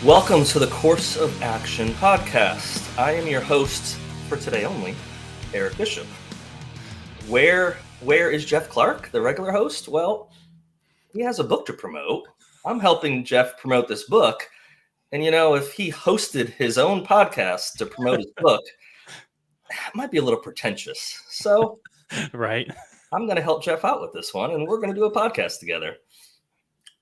Welcome to the Course of Action podcast. I am your host for today only, Eric Bishop. Where is Jeff Clark, the regular host? Well, he has a book to promote. I'm helping Jeff promote this book. And if he hosted his own podcast to promote his book, it might be a little pretentious. So Right. I'm going to help Jeff out with this one, and we're going to do a podcast together.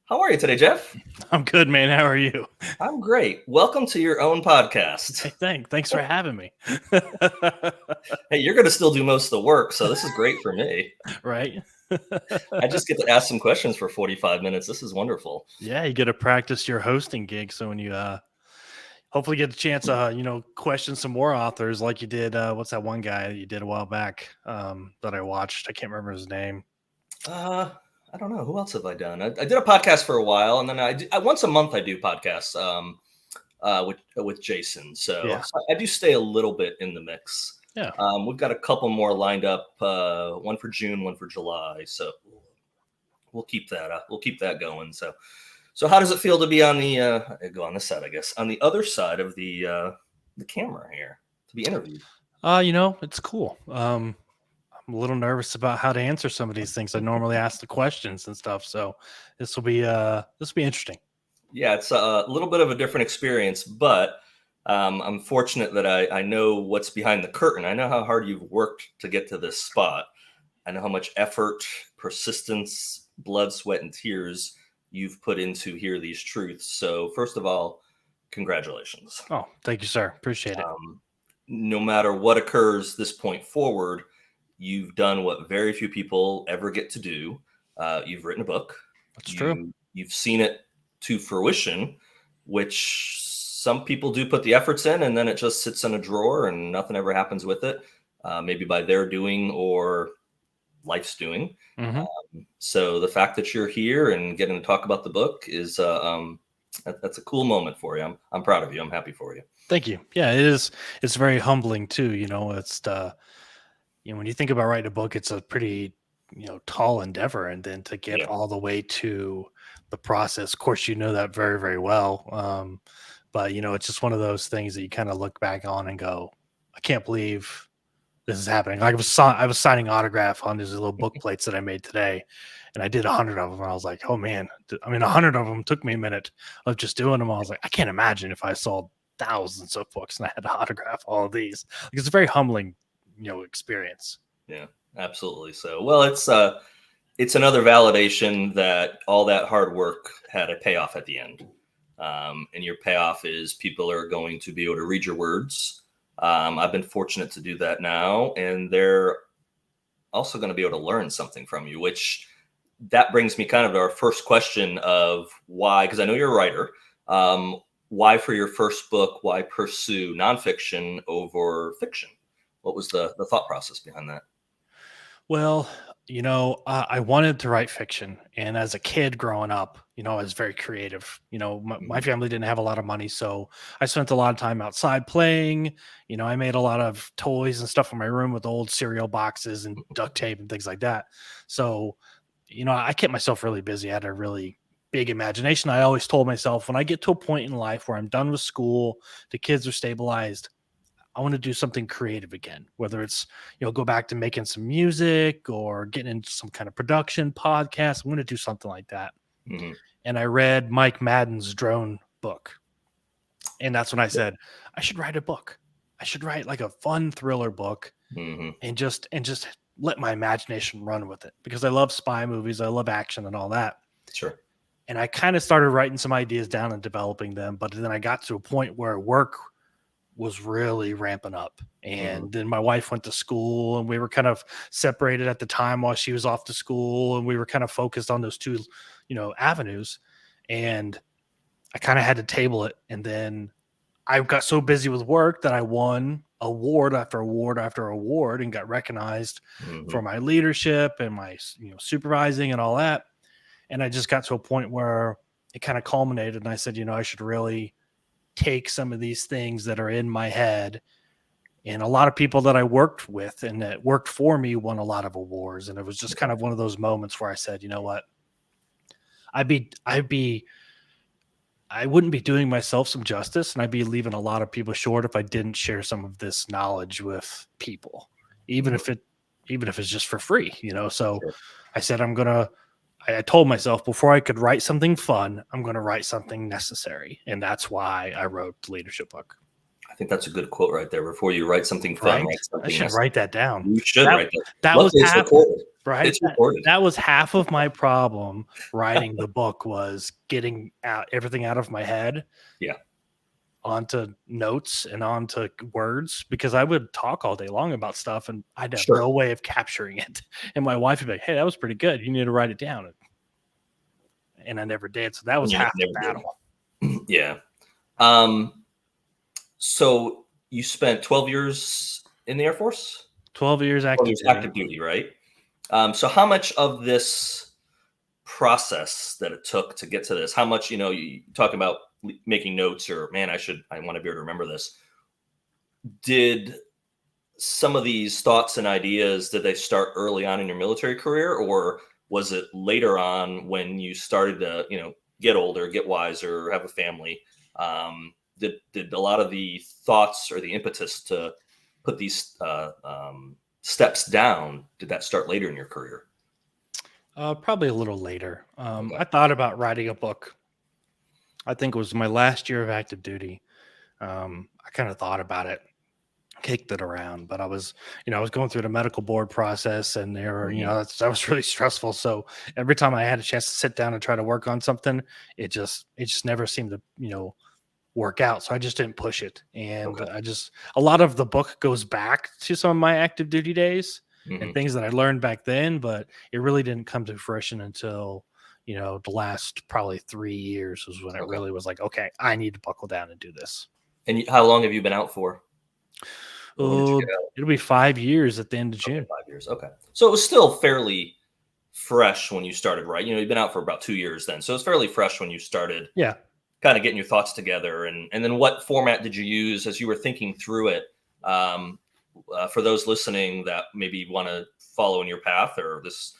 How are you today, Jeff? I'm good, man. How are you? I'm great. Welcome to your own podcast. Hey, thanks for having me. Hey, you're going to still do most of the work, so this is great for me. Right. I just get to ask some questions for 45 minutes. This is wonderful. Yeah, you get to practice your hosting gig. So when you hopefully get the chance to, question some more authors like you did. What's that one guy that you did a while back that I watched? I can't remember his name. I don't know. Who else have I done? I did a podcast for a while, and then I once a month I do podcasts with Jason. So Yeah. I do stay a little bit in the mix. Yeah. We've got a couple more lined up. One for June, one for July. So we'll keep that up. We'll keep that going. So how does it feel to be on the go on this side? I guess on the other side of the camera here to be interviewed. It's cool. I'm a little nervous about how to answer some of these things. I normally ask the questions and stuff, so this will be interesting. Yeah, it's a little bit of a different experience, but I'm fortunate that I know what's behind the curtain. I know how hard you've worked to get to this spot. I know how much effort, persistence, blood, sweat, and tears you've put into hear these truths. So first of all, congratulations. Oh, thank you, sir. Appreciate it. No matter what occurs this point forward, you've done what very few people ever get to do. You've written a book. That's true. You've seen it to fruition, which some people do put the efforts in, and then it just sits in a drawer and nothing ever happens with it, maybe by their doing or life's doing. Mm-hmm. So the fact that you're here and getting to talk about the book is that's a cool moment for you. I'm proud of you. I'm happy for you. Thank you. Yeah, it is. It's very humbling too. It's when you think about writing a book, it's a pretty, tall endeavor. And then to get all the way to the process, of course, that very, very well. But, it's just one of those things that you kind of look back on and go, I can't believe this is happening. Like I was signing autograph on these little book plates that I made today, and I did 100 of them. And I was like, oh man, 100 of them took me a minute of just doing them. I was like, I can't imagine if I sold thousands of books and I had to autograph all of these. Like, it's a very humbling experience. Yeah, absolutely. So, well, it's another validation that all that hard work had a payoff at the end. And your payoff is people are going to be able to read your words. I've been fortunate to do that now, and they're also going to be able to learn something from you, which that brings me kind of to our first question of why, because I know you're a writer. Why for your first book, why pursue nonfiction over fiction? What was the thought process behind that? Well, I wanted to write fiction. And as a kid growing up, I was very creative. My family didn't have a lot of money. So I spent a lot of time outside playing. I made a lot of toys and stuff in my room with old cereal boxes and duct tape and things like that. So, I kept myself really busy. I had a really big imagination. I always told myself when I get to a point in life where I'm done with school, the kids are stabilized, I want to do something creative again, whether it's, go back to making some music or getting into some kind of production podcast. I'm going to do something like that. Mm-hmm. And I read Mike Madden's drone book. And that's when I said, I should write a book. I should write like a fun thriller book and just let my imagination run with it, because I love spy movies. I love action and all that. Sure. And I kind of started writing some ideas down and developing them. But then I got to a point where work was really ramping up. And then my wife went to school, and we were kind of separated at the time while she was off to school. And we were kind of focused on those two, avenues. And I kind of had to table it. And then I got so busy with work that I won award after award after award and got recognized for my leadership and my, supervising and all that. And I just got to a point where it kind of culminated. And I said, I should really take some of these things that are in my head, and a lot of people that I worked with and that worked for me won a lot of awards. And it was just kind of one of those moments where I said, you know what, I'd be I wouldn't be doing myself some justice, and I'd be leaving a lot of people short if I didn't share some of this knowledge with people, even Mhm. if it's just for free, So Sure. I said I told myself before I could write something fun, I'm gonna write something necessary, and that's why I wrote the leadership book. I think that's a good quote right there. Before you write something fun, Right? write I something should necessary. write that down. You should That write that. that was Luckily, it's half recorded. right? It's That recorded. that was half of my problem writing the book was getting out everything out of my head Yeah. onto notes and onto words because I would talk all day long about stuff and I'd have Sure. no way of capturing it. And my wife would be like, "Hey, that was pretty good. You need to write it down." And I never did. So that was And you half the never battle. did. Yeah. Um, so you spent 12 years in the Air Force? 12 years 12 active years duty. active duty, right? So how much of this process that it took to get to this, how much, you talk about making notes or, man, I want to be able to remember this. Did some of these thoughts and ideas, did they start early on in your military career, or was it later on when you started to, get older, get wiser, have a family? Did a lot of the thoughts or the impetus to put these steps down, did that start later in your career? Probably a little later. Okay. I thought about writing a book. I think it was my last year of active duty. I kind of thought about it, kicked it around, but I was going through the medical board process and there were, Mhm. that was really stressful. So every time I had a chance to sit down and try to work on something, it just never seemed to, work out. So I just didn't push it. And Okay. a lot of the book goes back to some of my active duty days and Hmm. things that I learned back then, but it really didn't come to fruition until, the last probably 3 years was when it Okay. really was like, okay, I need to buckle down and do this. And how long have you been out for? When did you get Oh, out? it'll be 5 years at the end of Okay, June. 5 years. Okay. So it was still fairly fresh when you started, right? You've been out for about 2 years then. So it's fairly fresh when you started Yeah. kind of getting your thoughts together. And then what format did you use as you were thinking through it? Um, for those listening that maybe want to follow in your path, or this,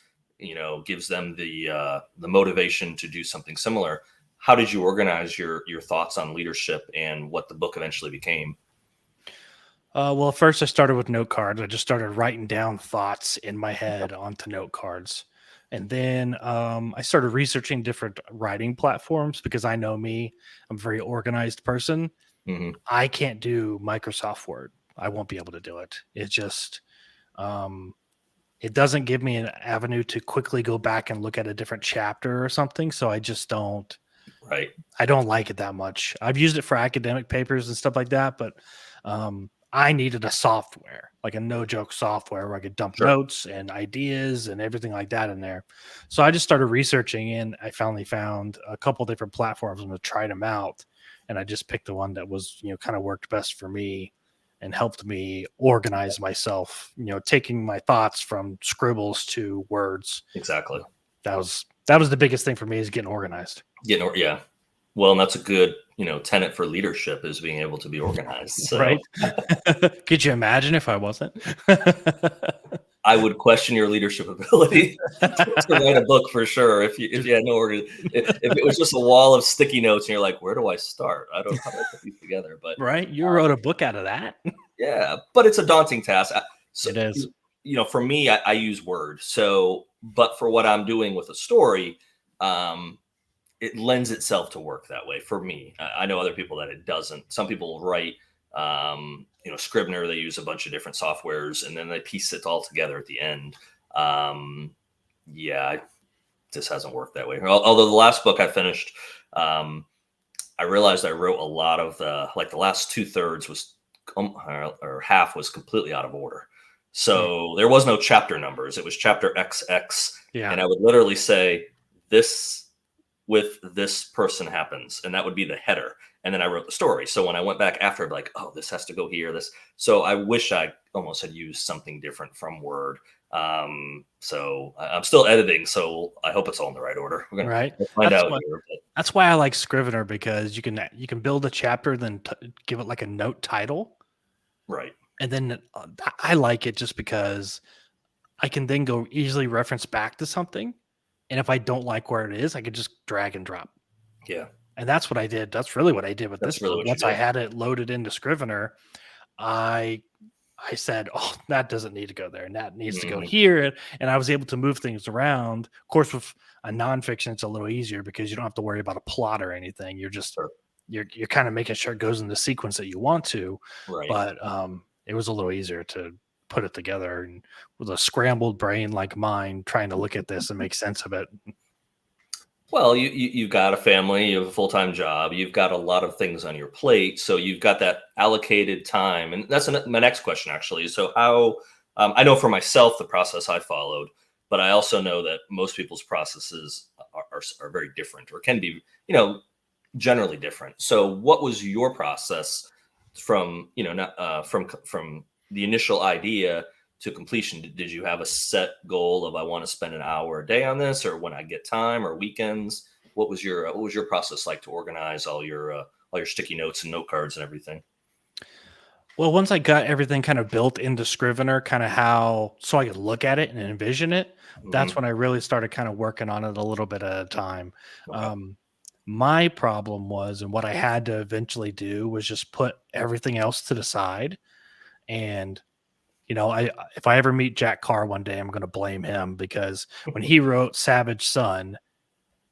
gives them the motivation to do something similar. How did you organize your thoughts on leadership and what the book eventually became? Well, first I started with note cards. I just started writing down thoughts in my head onto note cards. And then I started researching different writing platforms because I know me, I'm a very organized person. Hmm. I can't do Microsoft Word. I won't be able to do it. Um, it doesn't give me an avenue to quickly go back and look at a different chapter or something. So I just don't. Right. I don't like it that much. I've used it for academic papers and stuff like that, but I needed a software, like a no joke software where I could dump Sure. notes and ideas and everything like that in there. So I just started researching and I finally found a couple different platforms and tried them out. And I just picked the one that was, kind of worked best for me and helped me organize myself, taking my thoughts from scribbles to words. Exactly. That was the biggest thing for me is getting organized. Yeah. Well, and that's a good, tenet for leadership is being able to be organized. So Right? Could you imagine if I wasn't? I would question your leadership ability to write a book for sure. If you had no if it was just a wall of sticky notes and you're like, where do I start? How do I put these together? But Right? You wrote a book out of that? yeah, but it's a daunting task. So It is. for me, I use Word. So, but for what I'm doing with a story, um, it lends itself to work that way for me. I know other people that it doesn't. Some people write, Scrivener. They use a bunch of different softwares, and then they piece it all together at the end. Um, yeah, it just hasn't worked that way. Although the last book I finished, I realized I wrote a lot of the last 2/3 was or half was completely out of order. So there was no chapter numbers. It was chapter XX, Yeah. and I would literally say this with this person happens, and that would be the header. And then I wrote the story. So when I went back after, I'd be like, oh, this has to go here. This. So I wish I almost had used something different from Word. So I'm still editing, so I hope it's all in the right order. Right. We'll find That's out what here. But that's why I like Scrivener because you can build a chapter, then give it like a note title, right. and then I like it just because I can then go easily reference back to something, and if I don't like where it is, I could just drag and drop. Yeah. And that's what I did. That's really what I did with this That's really book. what you Once I did. had it loaded into Scrivener, I I said, "Oh, that doesn't need to go there, and that needs to go Mhm. here." And I was able to move things around. Of course, with a nonfiction, it's a little easier because you don't have to worry about a plot or anything. Sure. You're kind of making sure it goes in the sequence that you want to. Right. But it was a little easier to put it together, and with a scrambled brain like mine, trying to look at this and make sense of it. Well, you've got a family, you have a full-time job, you've got a lot of things on your plate, so you've got that allocated time, and that's my next question actually. So how I know for myself the process I followed, but I also know that most people's processes are very different or can be, generally different. So what was your process from, not from the initial idea to completion? Did you have a set goal of I want to spend an hour a day on this, or when I get time, or weekends? What was your process like to organize all your sticky notes and note cards and everything? Well, once I got everything kind of built into Scrivener, kind of how so I could look at it and envision it, Hmm. that's when I really started kind of working on it a little bit at a time. Okay. Um, my problem was, and what I had to eventually do was just put everything else to the side. And I if I ever meet Jack Carr one day, I'm going to blame him because when he wrote Savage Son,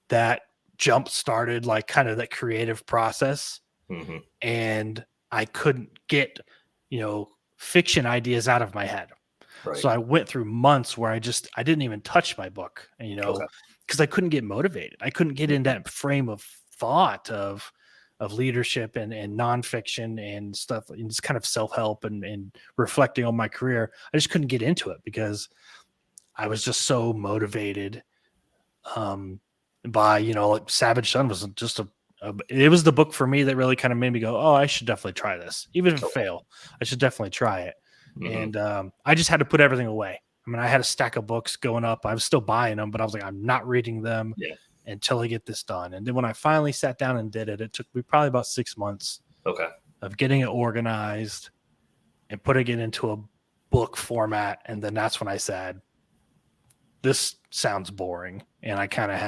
that jump started like kind of that creative process, Hmm. and I couldn't get, you know, fiction ideas out of my head. Right. So I went through months where I didn't even touch my book, and, Okay. because I couldn't get motivated. I couldn't get in Mhm. that frame of thought of leadership and nonfiction and stuff, and just kind of self help and reflecting on my career. I just couldn't get into it because I was just so motivated, um, by like Savage Son was just it was the book for me that really kind of made me go, oh, I should definitely try this, even if it Okay. fail, I should definitely try it. Hmm. And I just had to put everything away. I mean, I had a stack of books going up. I was still buying them, but I was like, I'm not reading them Yeah. until I get this done. And then when I finally sat down and did it, it took me probably about 6 months Okay. of getting it organized and putting it into a book format. And then that's when I said, this sounds boring. And I kind of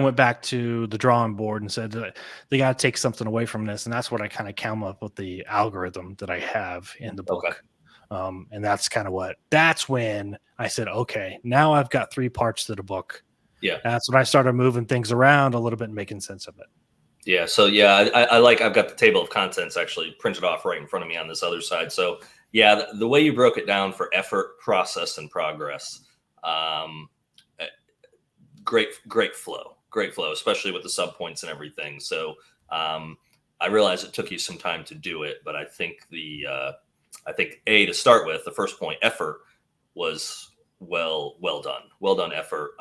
went back to the drawing board and said that they got to take something away from this. And that's what I kind of came up with the algorithm that I have in the Okay. book. And that's when I said, okay, now I've got three parts to the book. Yeah. That's when I started moving things around a little bit and making sense of it. Yeah. So yeah, I've got the table of contents actually printed off right in front of me on this other side. So yeah, the way you broke it down for effort, process, and progress, um, eh, great flow, especially with the subpoints and everything. So um, I realize it took you some time to do it, but I think to start with, the first point, effort, was well done effort,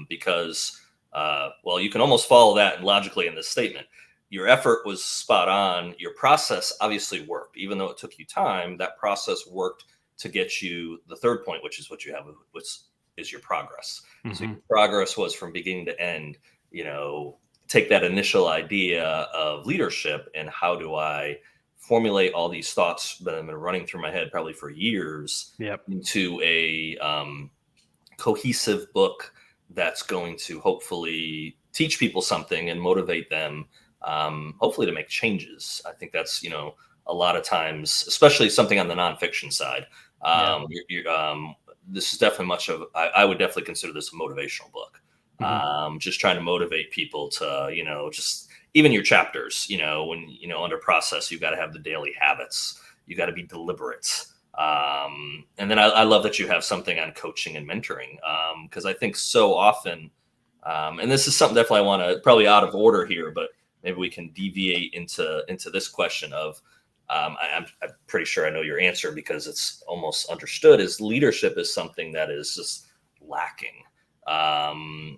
because well, you can almost follow that logically in this statement. Your effort was spot on. Your process obviously worked, even though it took you time. That process worked to get you the third point, which is what you have, which is your progress. So Mm-hmm. your progress was from beginning to end. You know, take that initial idea of leadership and how do I formulate all these thoughts that have been running through my head probably for years Yep. into a cohesive book that's going to hopefully teach people something and motivate them, hopefully to make changes. I think that's, a lot of times, especially something on the nonfiction side. Yep. This is definitely I would definitely consider this a motivational book. Mm-hmm. Just trying to motivate people to, just even your chapters, when, under process, you've got to have the daily habits. You got to be deliberate. And then I love that you have something on coaching and mentoring, because I think so often, and this is something definitely I want to probably out of order here, but maybe we can deviate into this question of, I'm pretty sure I know your answer because it's almost understood, is leadership is something that is just lacking.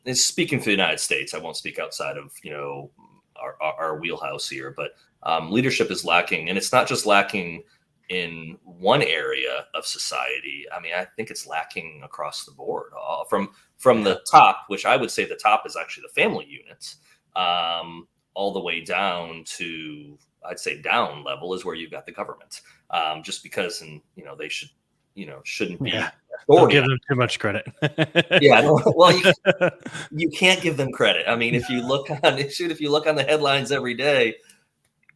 It's speaking for the United States. I won't speak outside of, our wheelhouse here, but leadership is lacking, and it's not just lacking in one area of society. I mean, I think it's lacking across the board, from Yeah. the top, which I would say the top is actually the family unit, all the way down to, I'd say, down level is where you've got the government. Just because, and they should shouldn't be Yeah. Don't authority. give them too much credit. Yeah, well, you can't give them credit. I mean, if you look on the headlines every day,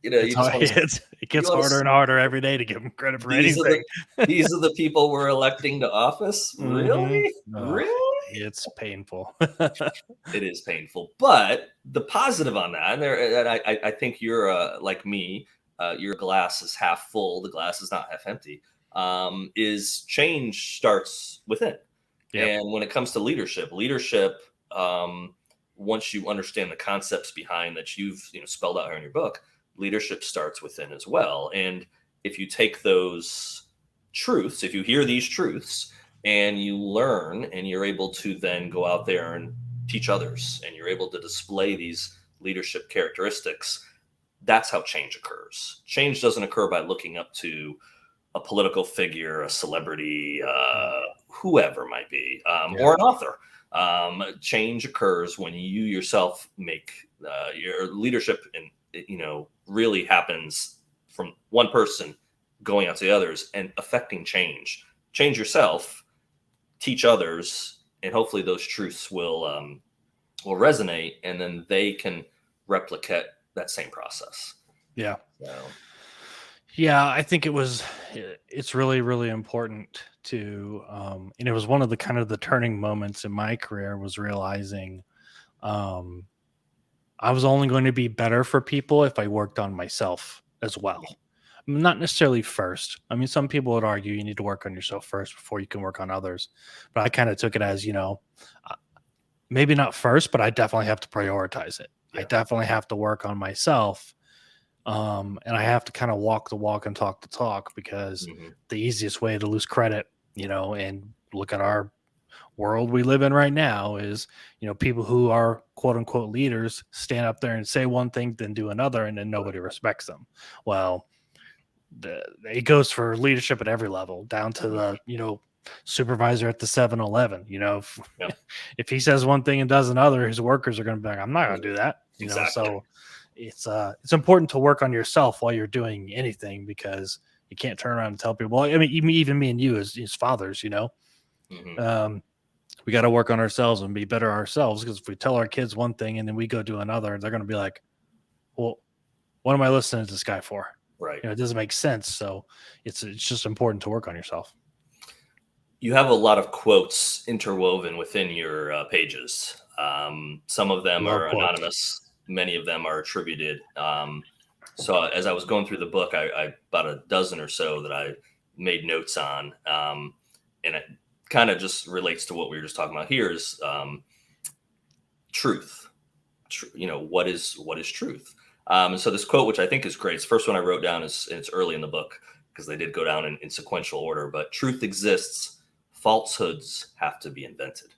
It's you just hard. want to. It gets harder and harder every day to give them credit for These are anything. these are the people we're electing to office. Mhm. Really, really. It's painful. It is painful, but the positive on that, and I think you're like me. Your glass is half full. The glass is not half empty. Is change starts within, Yep. and when it comes to leadership, once you understand the concepts behind that you've spelled out here in your book, leadership starts within as well. And if you take those truths, if you hear these truths and you learn, and you're able to then go out there and teach others, and you're able to display these leadership characteristics, that's how change occurs. Change doesn't occur by looking up to a political figure, a celebrity, whoever it might be, or an author. Change occurs when you yourself make your leadership, and really happens from one person going out to the others and affecting change. Change yourself, teach others, and hopefully those truths will resonate, and then they can replicate that same process. Yeah. So. Yeah, I think it's really, really important to, and it was one of the kind of the turning moments in my career, was realizing um, I was only going to be better for people if I worked on myself as well. Not necessarily first. I mean, some people would argue you need to work on yourself first before you can work on others. But I kind of took it as, maybe not first, but I definitely have to prioritize it. Yeah. I definitely have to work on myself. And I have to kind of walk the walk and talk the talk, because the easiest way to lose credit, and look at our world we live in right now, is, people who are quote unquote leaders stand up there and say one thing, then do another, and then nobody respects them. Well, it goes for leadership at every level, down to the, supervisor at the 7-Eleven. If he says one thing and does another, his workers are going to be like, I'm not going to do that. Exactly. So it's important to work on yourself while you're doing anything, because you can't turn around and tell people. Well, I mean, even me and you as fathers, we got to work on ourselves and be better ourselves, because if we tell our kids one thing and then we go do another, they're going to be like, well, what am I listening to this guy for? Right. It doesn't make sense. So it's just important to work on yourself. You have a lot of quotes interwoven within your pages. Some of them are anonymous. Many of them are attributed. So as I was going through the book, I about a dozen or so that I made notes on. And it kind of just relates to what we were just talking about here, is truth. What is truth? And so this quote, which I think is great, it's the first one I wrote down, it's early in the book, because they did go down in sequential order. But truth exists, falsehoods have to be invented.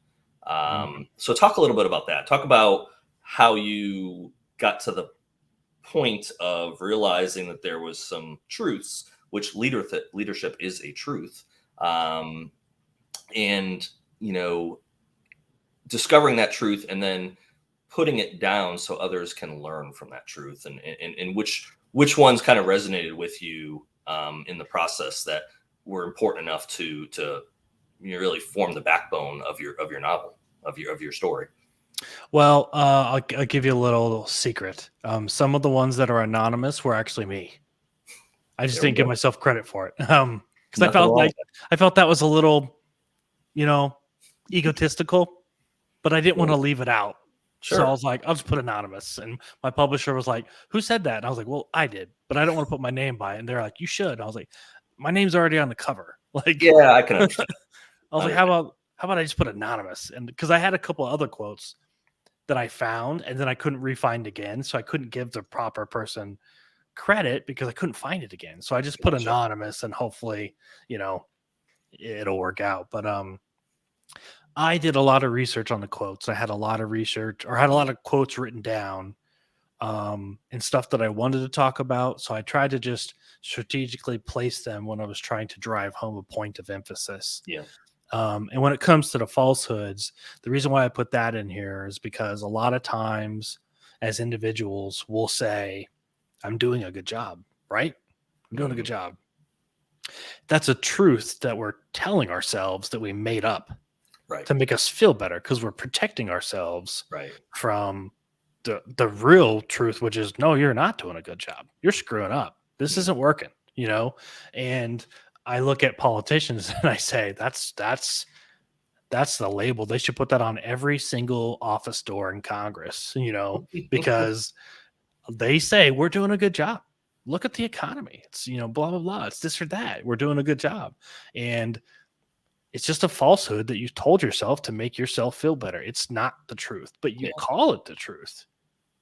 So talk a little bit about that. Talk about how you got to the point of realizing that there was some truths, which leadership is a truth, and discovering that truth and then putting it down so others can learn from that truth, and which ones kind of resonated with you in the process that were important enough to really form the backbone of your novel, of your story. Well, I'll give you a little secret. Some of the ones that are anonymous were actually me. I just didn't give myself credit for it, because I felt that was a little, egotistical, but I didn't want to leave it out. Sure. So I was like, I'll just put anonymous. And my publisher was like, who said that? And I was like, well, I did, but I don't want to put my name by it. And they're like, you should. And I was like, my name's already on the cover. Like, yeah, I can understand. I was like, how about I just put anonymous? And because I had a couple of other quotes that I found, and then I couldn't re-find again. So I couldn't give the proper person credit because I couldn't find it again. So I just put anonymous, and hopefully, it'll work out. But I did a lot of research on the quotes. I had a lot of research, or had a lot of quotes written down, and stuff that I wanted to talk about. So I tried to just strategically place them when I was trying to drive home a point of emphasis. Yeah. And when it comes to the falsehoods, the reason why I put that in here is because a lot of times as individuals we'll say, I'm doing a good job, right? I'm doing a good job. that's a truth that we're telling ourselves that we made up Right. to make us feel better, because we're protecting ourselves Right. from the real truth, which is, no, you're not doing a good job. You're screwing up. This isn't working, And I look at politicians and I say, that's the label. They should put that on every single office door in Congress, because they say we're doing a good job. Look at the economy. It's, blah, blah, blah. It's this or that. We're doing a good job. And it's just a falsehood that you told yourself to make yourself feel better. It's not the truth, but you call it the truth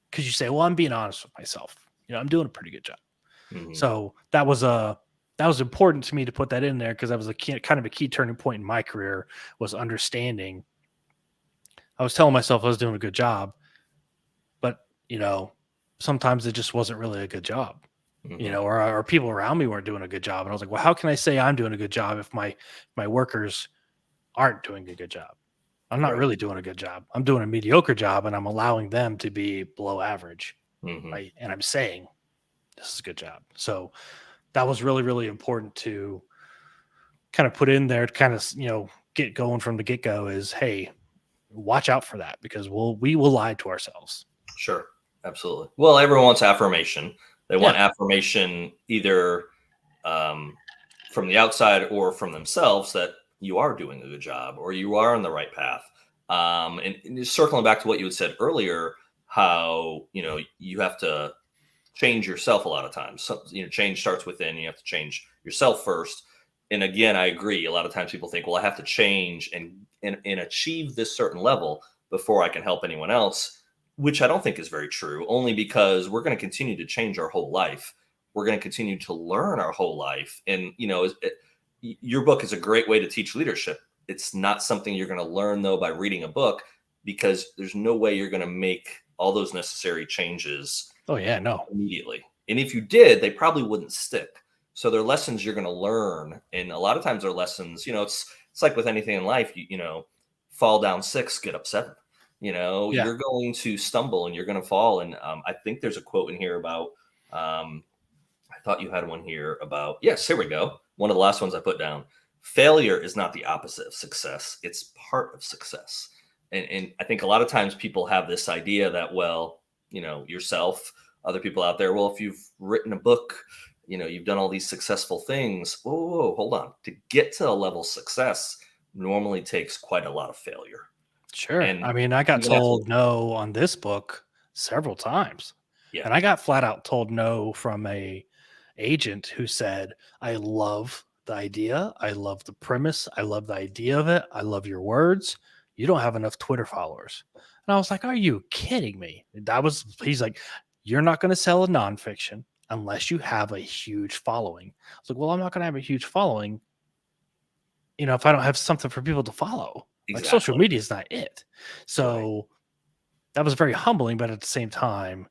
because you say, well, I'm being honest with myself. I'm doing a pretty good job. Mm-hmm. So that was important to me to put that in there, because that was kind of a key turning point in my career, was understanding. I was telling myself I was doing a good job, but, sometimes it just wasn't really a good job, or people around me weren't doing a good job. And I was like, well, how can I say I'm doing a good job if my workers aren't doing a good job? I'm not really doing a good job. I'm doing a mediocre job, and I'm allowing them to be below average. Right? And I'm saying this is a good job. So that was really, really important to kind of put in there to kind of, get going from the get-go, is, hey, watch out for that, because we will lie to ourselves. Sure. Absolutely. Well, everyone wants affirmation. They want affirmation either from the outside or from themselves, that you are doing a good job or you are on the right path. And just circling back to what you had said earlier, how, you have to change yourself a lot of times. So, change starts within. You have to change yourself first. And again, I agree. A lot of times people think, well, I have to change and achieve this certain level before I can help anyone else, which I don't think is very true, only because we're going to continue to change our whole life. We're going to continue to learn our whole life. And, your book is a great way to teach leadership. It's not something you're going to learn, though, by reading a book, because there's no way you're going to make all those necessary changes. Oh, yeah, no. Immediately. And if you did, they probably wouldn't stick. So they're lessons you're going to learn. And a lot of times they're lessons, it's like with anything in life, fall down 6, get up 7. You're going to stumble and you're going to fall. And I think there's a quote in here about, I thought you had one here about, yes, here we go. One of the last ones I put down. Failure is not the opposite of success. It's part of success. And I think a lot of times people have this idea that, well, yourself, other people out there, well, if you've written a book, you've done all these successful things. Whoa, hold on. To get to a level of success normally takes quite a lot of failure. Sure. And I mean, I got told no on this book several times. Yeah. And I got flat out told no from a agent who said, I love the idea. I love the premise. I love the idea of it. I love your words. You don't have enough Twitter followers. And I was like, are you kidding me? He's like, you're not going to sell a nonfiction unless you have a huge following. I was like, well, I'm not going to have a huge following, if I don't have something for people to follow. Exactly. Like, social media is not it. So that was very humbling, but at the same time,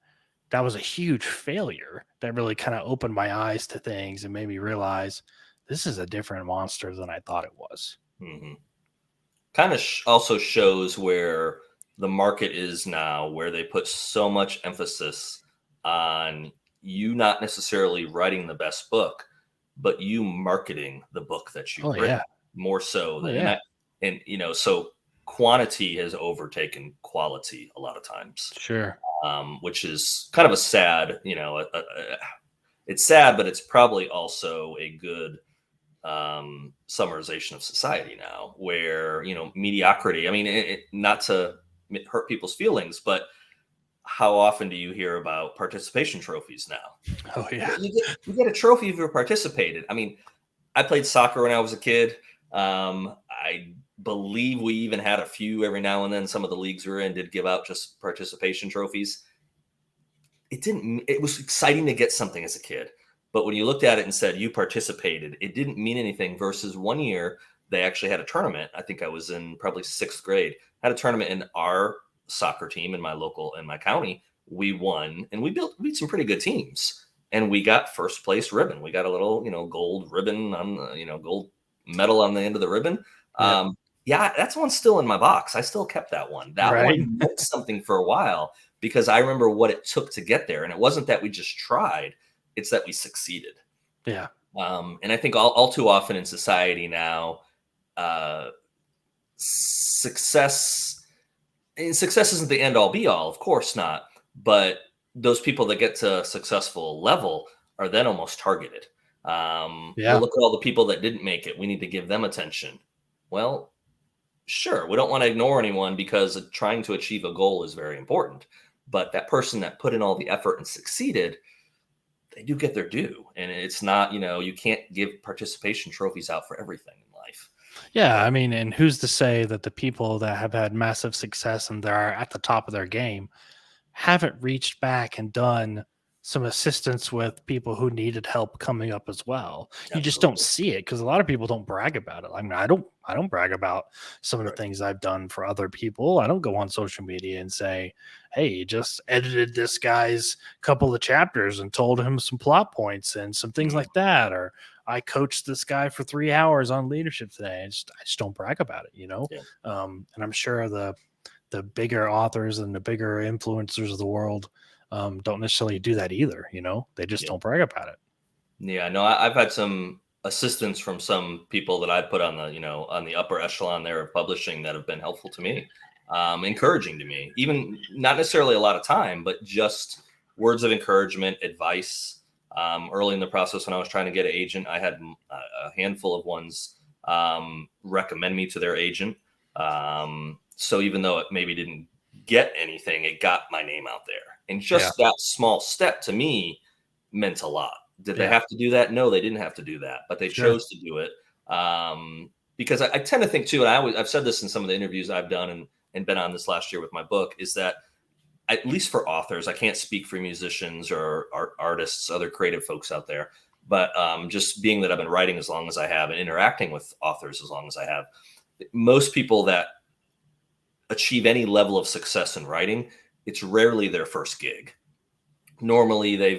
that was a huge failure that really kind of opened my eyes to things and made me realize this is a different monster than I thought it was. Mm-hmm. Kind of also shows where the market is now, where they put so much emphasis on you not necessarily writing the best book, but you marketing the book that you've written more so than so quantity has overtaken quality a lot of times. Sure. Which is kind of a sad, it's sad, but it's probably also a good summarization of society now, where, mediocrity, I mean, not to hurt people's feelings, but how often do you hear about participation trophies now? Oh, yeah. You get a trophy if you participated. I mean, I played soccer when I was a kid. I believe we even had a few every now and then. Some of the leagues we were in did give out just participation trophies. It was exciting to get something as a kid, but when you looked at it and said you participated, it didn't mean anything. Versus one year, they actually had a tournament. I think I was in probably 6th grade, had a tournament in our soccer team in my county. We won, and we beat some pretty good teams, and we got first place ribbon. We got a little, gold ribbon on the, gold medal on the end of the ribbon. That's one still in my box. I still kept that one. That one meant something for a while, because I remember what it took to get there. And it wasn't that we just tried, it's that we succeeded. Yeah. And I think all too often in society now, uh, success and success isn't the end all be all, of course not. But those people that get to a successful level are then almost targeted. Well, Yeah. look at all the people that didn't make it. We need to give them attention. Well, sure, we don't want to ignore anyone because trying to achieve a goal is very important. But that person that put in all the effort and succeeded, they do get their due. And it's not, you can't give participation trophies out for everything in life. Yeah, I mean, and who's to say that the people that have had massive success and they're at the top of their game haven't reached back and done some assistance with people who needed help coming up as well. You just don't Absolutely. see it because a lot of people don't brag about it. I mean, I don't brag about some of the Right. things I've done for other people. I don't go on social media and say, "Hey, just edited this guy's couple of chapters and told him some plot points and some things Mhm. like that," or I coached this guy for 3 hours on leadership today. I just don't brag about it, you know. Yeah. And I'm sure the bigger authors and the bigger influencers of the world don't necessarily do that either. You know, they just Yeah. don't brag about it. Yeah, no, I've had some assistance from some people that I put on on the upper echelon there of publishing that have been helpful to me, encouraging to me, even not necessarily a lot of time, but just words of encouragement, advice. Early in the process, when I was trying to get an agent, I had a handful of ones recommend me to their agent. So even though it maybe didn't get anything, it got my name out there. And Yeah. just that small step to me meant a lot. Did they Yeah. have to do that? No, they didn't have to do that, but they Sure. chose to do it. Because I tend to think too, and I've said this in some of the interviews I've done and been on this last year with my book, is that at least for authors, I can't speak for musicians or artists, other creative folks out there, but just being that I've been writing as long as I have and interacting with authors as long as I have, most people that achieve any level of success in writing, it's rarely their first gig. Normally they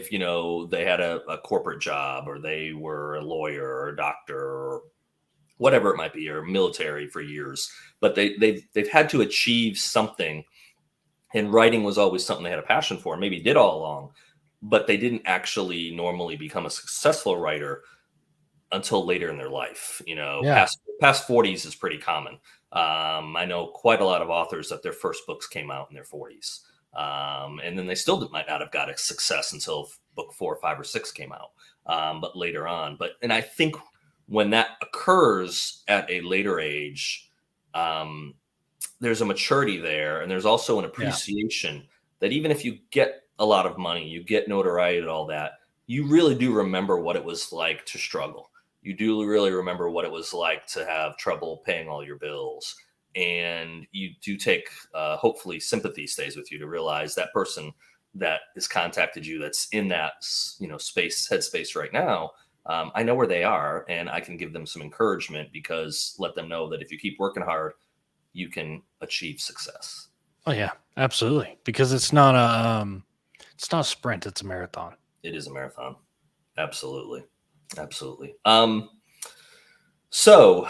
had a corporate job, or they were a lawyer or a doctor or whatever it might be, or military for years, but they've had to achieve something, and writing was always something they had a passion for, maybe did all along, but they didn't actually normally become a successful writer until later in their life. Yeah. Past 40s is pretty common. I know quite a lot of authors that their first books came out in their 40s, and then they still might not have got a success until book 4, 5, or 6 came out, but later on. And I think when that occurs at a later age, um, there's a maturity there, and there's also an Yeah. appreciation that even if you get a lot of money, you get notoriety and all that, you really do remember what it was like to struggle. You do really remember what it was like to have trouble paying all your bills, and you do take, hopefully sympathy stays with you to realize that person that has contacted you, that's in that space headspace right now. I know where they are, and I can give them some encouragement, because let them know that if you keep working hard, you can achieve success. Oh yeah, absolutely. Because it's not a sprint, it's a marathon. It is a marathon. Absolutely. Absolutely. So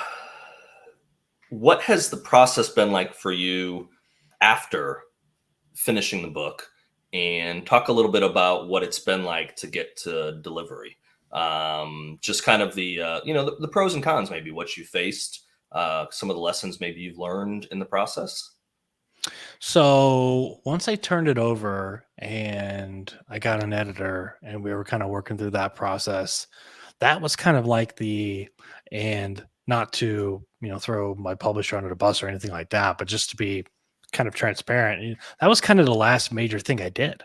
what has the process been like for you after finishing the book? And talk a little bit about what it's been like to get to delivery. Just kind of the pros and cons, maybe what you faced, some of the lessons maybe you've learned in the process. So once I turned it over and I got an editor and we were kind of working through that process, that was kind of like and not to, throw my publisher under the bus or anything like that, but just to be kind of transparent. That was kind of the last major thing I did.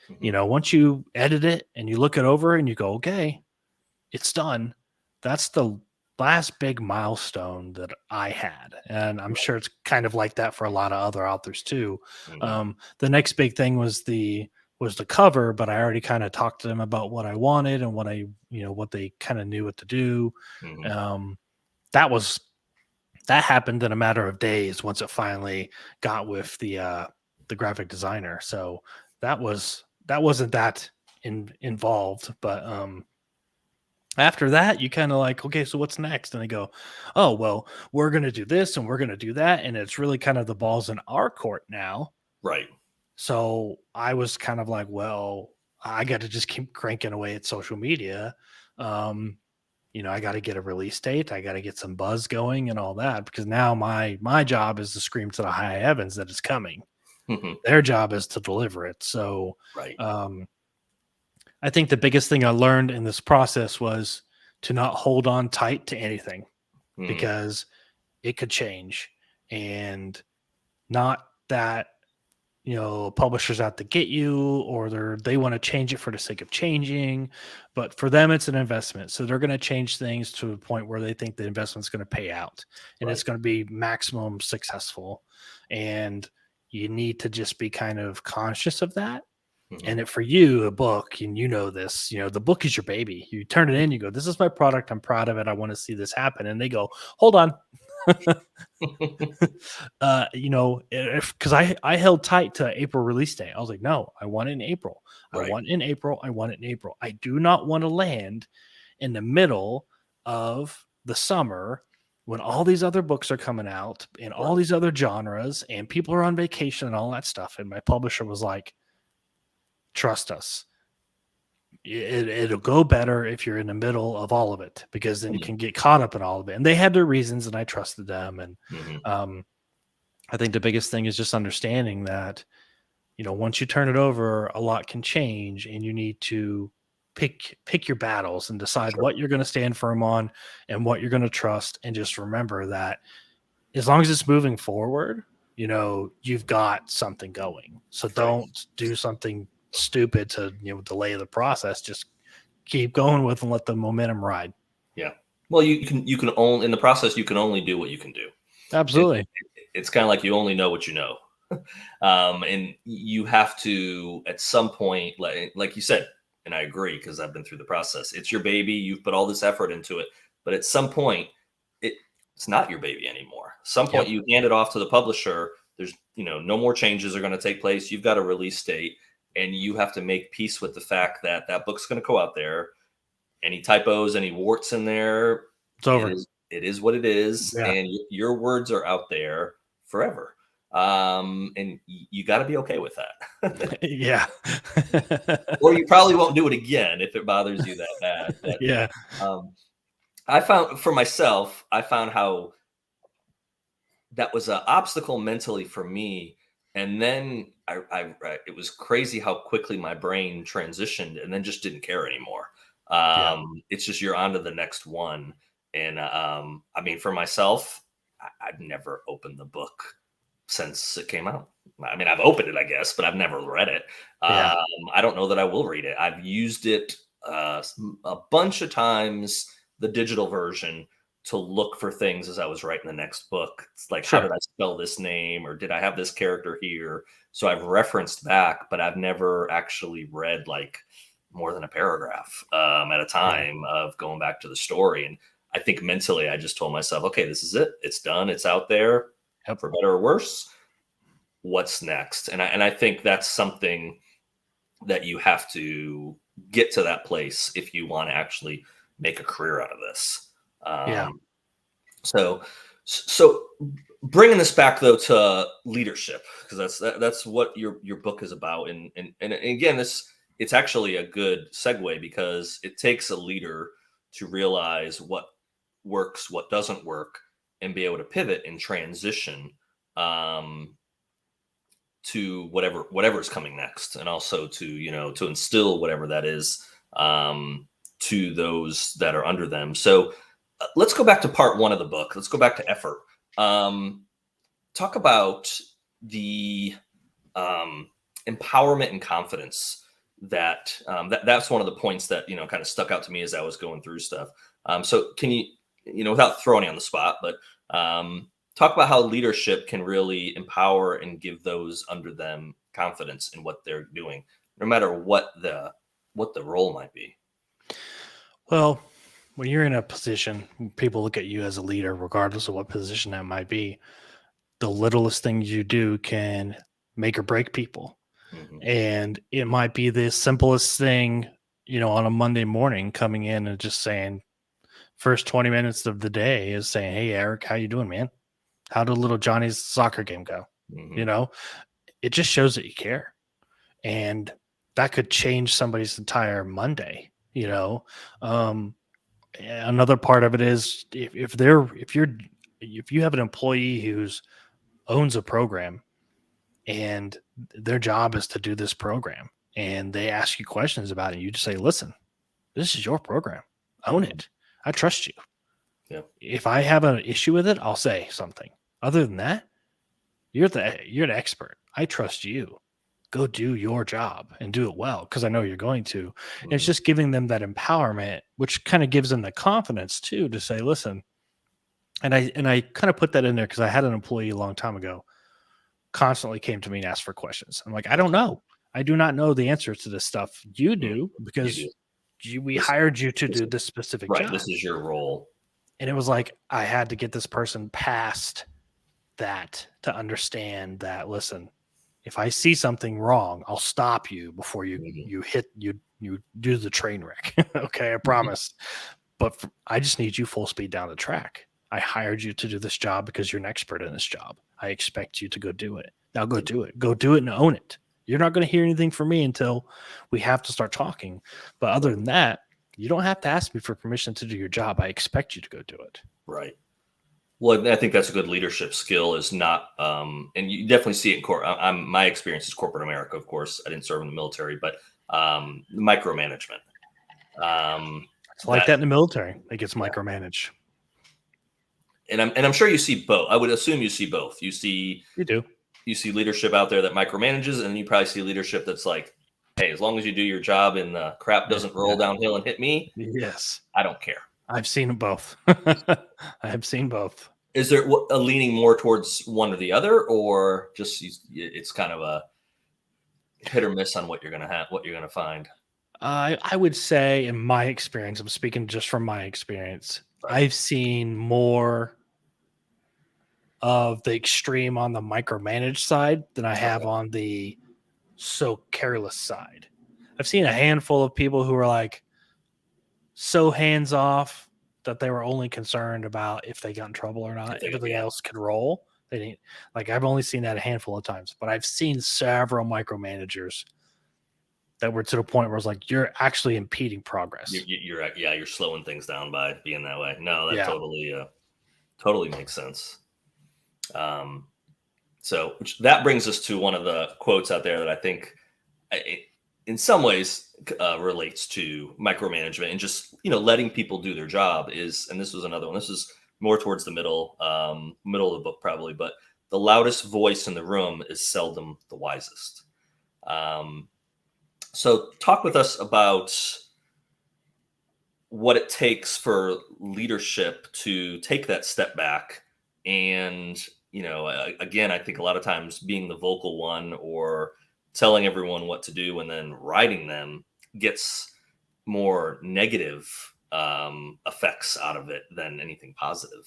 Hmm. Once you edit it and you look it over and you go, okay, it's done. That's the last big milestone that I had. And I'm Right. sure it's kind of like that for a lot of other authors too. Hmm. The next big thing was the cover, but I already kind of talked to them about what I wanted and what they kind of knew what to do. Hmm. Um, that was that happened in a matter of days once it finally got with the graphic designer. So that wasn't that involved, but after that, you kind of like, okay, so what's next? And they go, oh, well, we're going to do this and we're going to do that. And it's really kind of the ball's in our court now. Right. So I was kind of like, well, I got to just keep cranking away at social media. Um, I got to get a release date. I got to get some buzz going and all that, because now my job is to scream to the high heavens that it's coming. Their job is to deliver it. So, Right. I think the biggest thing I learned in this process was to not hold on tight to anything, because it could change, and not that, publishers out to get you, or they want to change it for the sake of changing, but for them it's an investment. So they're going to change things to a point where they think the investment's going to pay out, and it's going to be maximum successful. And you need to just be kind of conscious of that. And for you, a book, and this, the book is your baby. You turn it in, you go, this is my product. I'm proud of it. I want to see this happen. And they go, hold on. Because I held tight to April release day. I was like, no, I want it in April. Right. I want it in April. I want it in April. I do not want to land in the middle of the summer when all these other books are coming out and all these other genres and people are on vacation and all that stuff. And my publisher was like, trust us. It'll go better if you're in the middle of all of it, because then you can get caught up in all of it. And they had their reasons, and I trusted them. And I think the biggest thing is just understanding that, once you turn it over, a lot can change, and you need to pick your battles and decide what you're going to stand firm on and what you're going to trust. And just remember that as long as it's moving forward, you've got something going. So don't do something stupid to delay the process. Just keep going with and let the momentum ride. Yeah. Well, you can only, in the process, you can only do what you can do. Absolutely. It's kind of like you only know what you know. And you have to, at some point, like you said, and I agree, because I've been through the process. It's your baby. You've put all this effort into it, but at some point it's not your baby anymore. At some point you hand it off to the publisher. There's, no more changes are going to take place. You've got a release date. And you have to make peace with the fact that that book's going to go out there. Any typos, any warts in there, it's over. It is what it is. Yeah. And your words are out there forever. And you got to be okay with that. Yeah. Or you probably won't do it again if it bothers you that bad. But, yeah. I found how that was an obstacle mentally for me. And then it was crazy how quickly my brain transitioned and then just didn't care anymore. It's just, you're on to the next one. And for myself, I've never opened the book since it came out. I mean, I've opened it, I guess, but I've never read it. I don't know that I will read it. I've used it a bunch of times, the digital version, to look for things as I was writing the next book. It's like, how did I spell this name? Or did I have this character here? So I've referenced back, but I've never actually read like more than a paragraph at a time of going back to the story. And I think mentally I just told myself, okay, this is it. It's done. It's out there, for better or worse. What's next? And I think that's something that you have to get to that place if you want to actually make a career out of this. So bringing this back though to leadership, because that's what your book is about. And again, it's actually a good segue, because it takes a leader to realize what works, what doesn't work, and be able to pivot and transition to whatever is coming next, and also to to instill whatever that is to those that are under them. So let's go back to part one of the book. Let's go back to effort. Talk about the empowerment and confidence that's one of the points that kind of stuck out to me as I was going through stuff. So can you without throwing you on the spot, but talk about how leadership can really empower and give those under them confidence in what they're doing, no matter what the role might be. Well, when you're in a position, people look at you as a leader, regardless of what position that might be. The littlest things you do can make or break people. And it might be the simplest thing, on a Monday morning, coming in and just saying, first 20 minutes of the day is saying, hey, Eric, how you doing, man? How did little Johnny's soccer game go? It just shows that you care. And that could change somebody's entire Monday, Another part of it is if you have an employee who's owns a program and their job is to do this program and they ask you questions about it, you just say, listen, this is your program. Own it. I trust you. Yeah. If I have an issue with it, I'll say something. Other than that, you're the expert. I trust you. Go do your job and do it well because I know you're going to. And it's just giving them that empowerment, which kind of gives them the confidence too to say, listen. And I kind of put that in there because I had an employee a long time ago constantly came to me and asked for questions. I'm like, I don't know. I do not know the answers to this stuff. You do because we hired you to do this specific job. This is your role. And it was like I had to get this person past that to understand that, listen, if I see something wrong, I'll stop you before you do the train wreck. Okay, I promise. But I just need you full speed down the track. I hired you to do this job because you're an expert in this job. I expect you to go do it. Now go do it. Go do it and own it. You're not going to hear anything from me until we have to start talking. But other than that, you don't have to ask me for permission to do your job. I expect you to go do it. Right. Well, I think that's a good leadership skill is not, and you definitely see it in my experience is corporate America, of course. I didn't serve in the military, but micromanagement. It's like that in the military. It gets micromanaged. And I'm sure you see both. I would assume you see both. You see leadership out there that micromanages, and you probably see leadership that's like, hey, as long as you do your job and the crap doesn't roll downhill and hit me, yes, I don't care. I've seen both. I have seen both. Is there a leaning more towards one or the other, or just it's kind of a hit or miss on what you're gonna find? I would say, in my experience, I'm speaking just from my experience. Right. I've seen more of the extreme on the micromanaged side than I have on the so careless side. I've seen a handful of people who are like so hands off that they were only concerned about if they got in trouble or not. Everything else could roll. They didn't like. I've only seen that a handful of times, but I've seen several micromanagers that were to the point where it's like you're actually impeding progress. You're slowing things down by being that way. No, that totally makes sense. So that brings us to one of the quotes out there that I think in some ways relates to micromanagement and just, letting people do their job and this was another one. This is more towards the middle of the book probably, but the loudest voice in the room is seldom the wisest. So talk with us about what it takes for leadership to take that step back and, again, I think a lot of times being the vocal one or telling everyone what to do and then writing them gets more negative effects out of it than anything positive.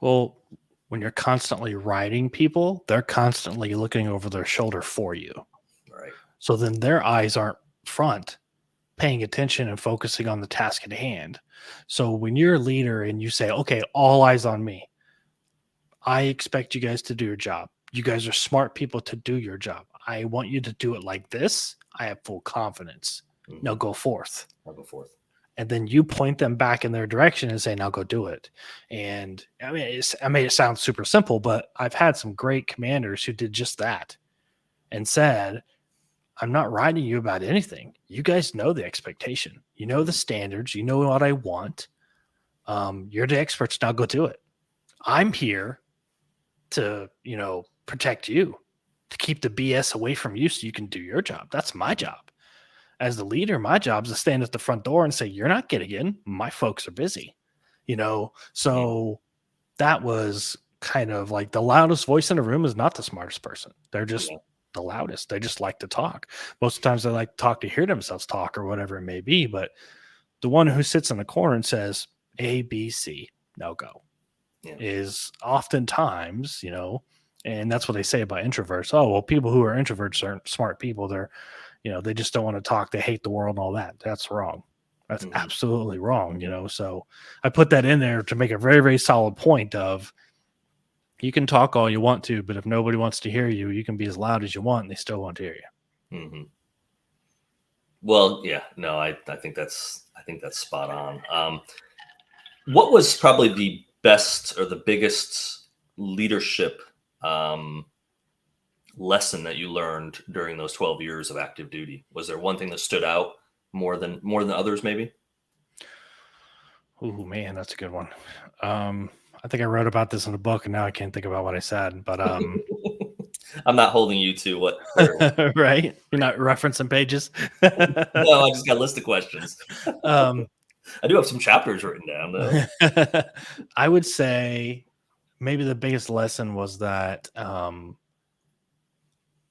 Well, when you're constantly writing people, they're constantly looking over their shoulder for you. Right. So then their eyes aren't front paying attention and focusing on the task at hand. So when you're a leader and you say, okay, all eyes on me, I expect you guys to do your job. You guys are smart people to do your job. I want you to do it like this. I have full confidence. Mm-hmm. Now go forth. I'll go forth. And then you point them back in their direction and say, now go do it. And I made it sound super simple, but I've had some great commanders who did just that and said, I'm not writing you about anything. You guys know the expectation. You know the standards. You know what I want. You're the experts. Now go do it. I'm here to, protect you, to keep the BS away from you so you can do your job. That's my job. As the leader, my job is to stand at the front door and say, you're not getting in. My folks are busy, So that was kind of like the loudest voice in the room is not the smartest person. They're just the loudest. They just like to talk. Most of the times they like to talk to hear themselves talk or whatever it may be. But the one who sits in the corner and says, A, B, C, now go. Is oftentimes, and that's what they say about introverts. Oh, well, people who are introverts aren't smart people. They're, they just don't want to talk. They hate the world and all that. That's wrong. That's absolutely wrong, So I put that in there to make a very, very solid point of you can talk all you want to, but if nobody wants to hear you, you can be as loud as you want and they still won't hear you. Mm-hmm. Well, yeah, no, I think that's I think that's spot on. What was probably the best or the biggest leadership lesson that you learned during those 12 years of active duty? Was there one thing that stood out more than others, maybe? Oh man, that's a good one. I think I wrote about this in a book, and now I can't think about what I said. But I'm not holding you to what. right, you're not referencing pages. No, I just got a list of questions. um, I do have some chapters written down, though. I would say maybe the biggest lesson was that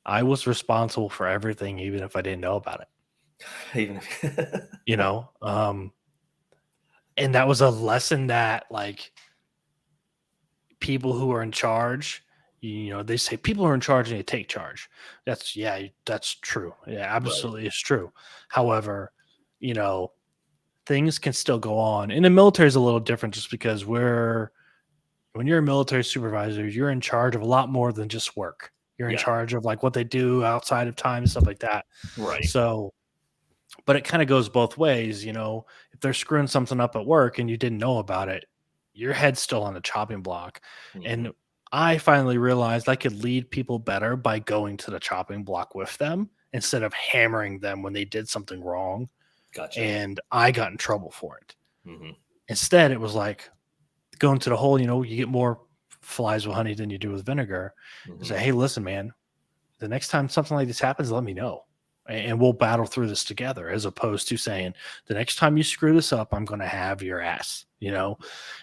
I was responsible for everything, even if I didn't know about it. Even if You know, and that was a lesson that, like, people who are in charge, they say people are in charge and they take charge. That's true. Yeah, absolutely, it's true. However, you know, things can still go on. And the military is a little different, just because when you're a military supervisor, you're in charge of a lot more than just work. You're in charge of like what they do outside of time and stuff like that. Right. So, but it kind of goes both ways. If they're screwing something up at work and you didn't know about it, your head's still on the chopping block. Mhm. And I finally realized I could lead people better by going to the chopping block with them instead of hammering them when they did something wrong. Gotcha. And I got in trouble for it. Mhm. Instead, it was like going to the hole, you get more flies with honey than you do with vinegar. Mhm. Say, hey, listen, man, the next time something like this happens, let me know. And we'll battle through this together, as opposed to saying, the next time you screw this up, I'm going to have your ass, And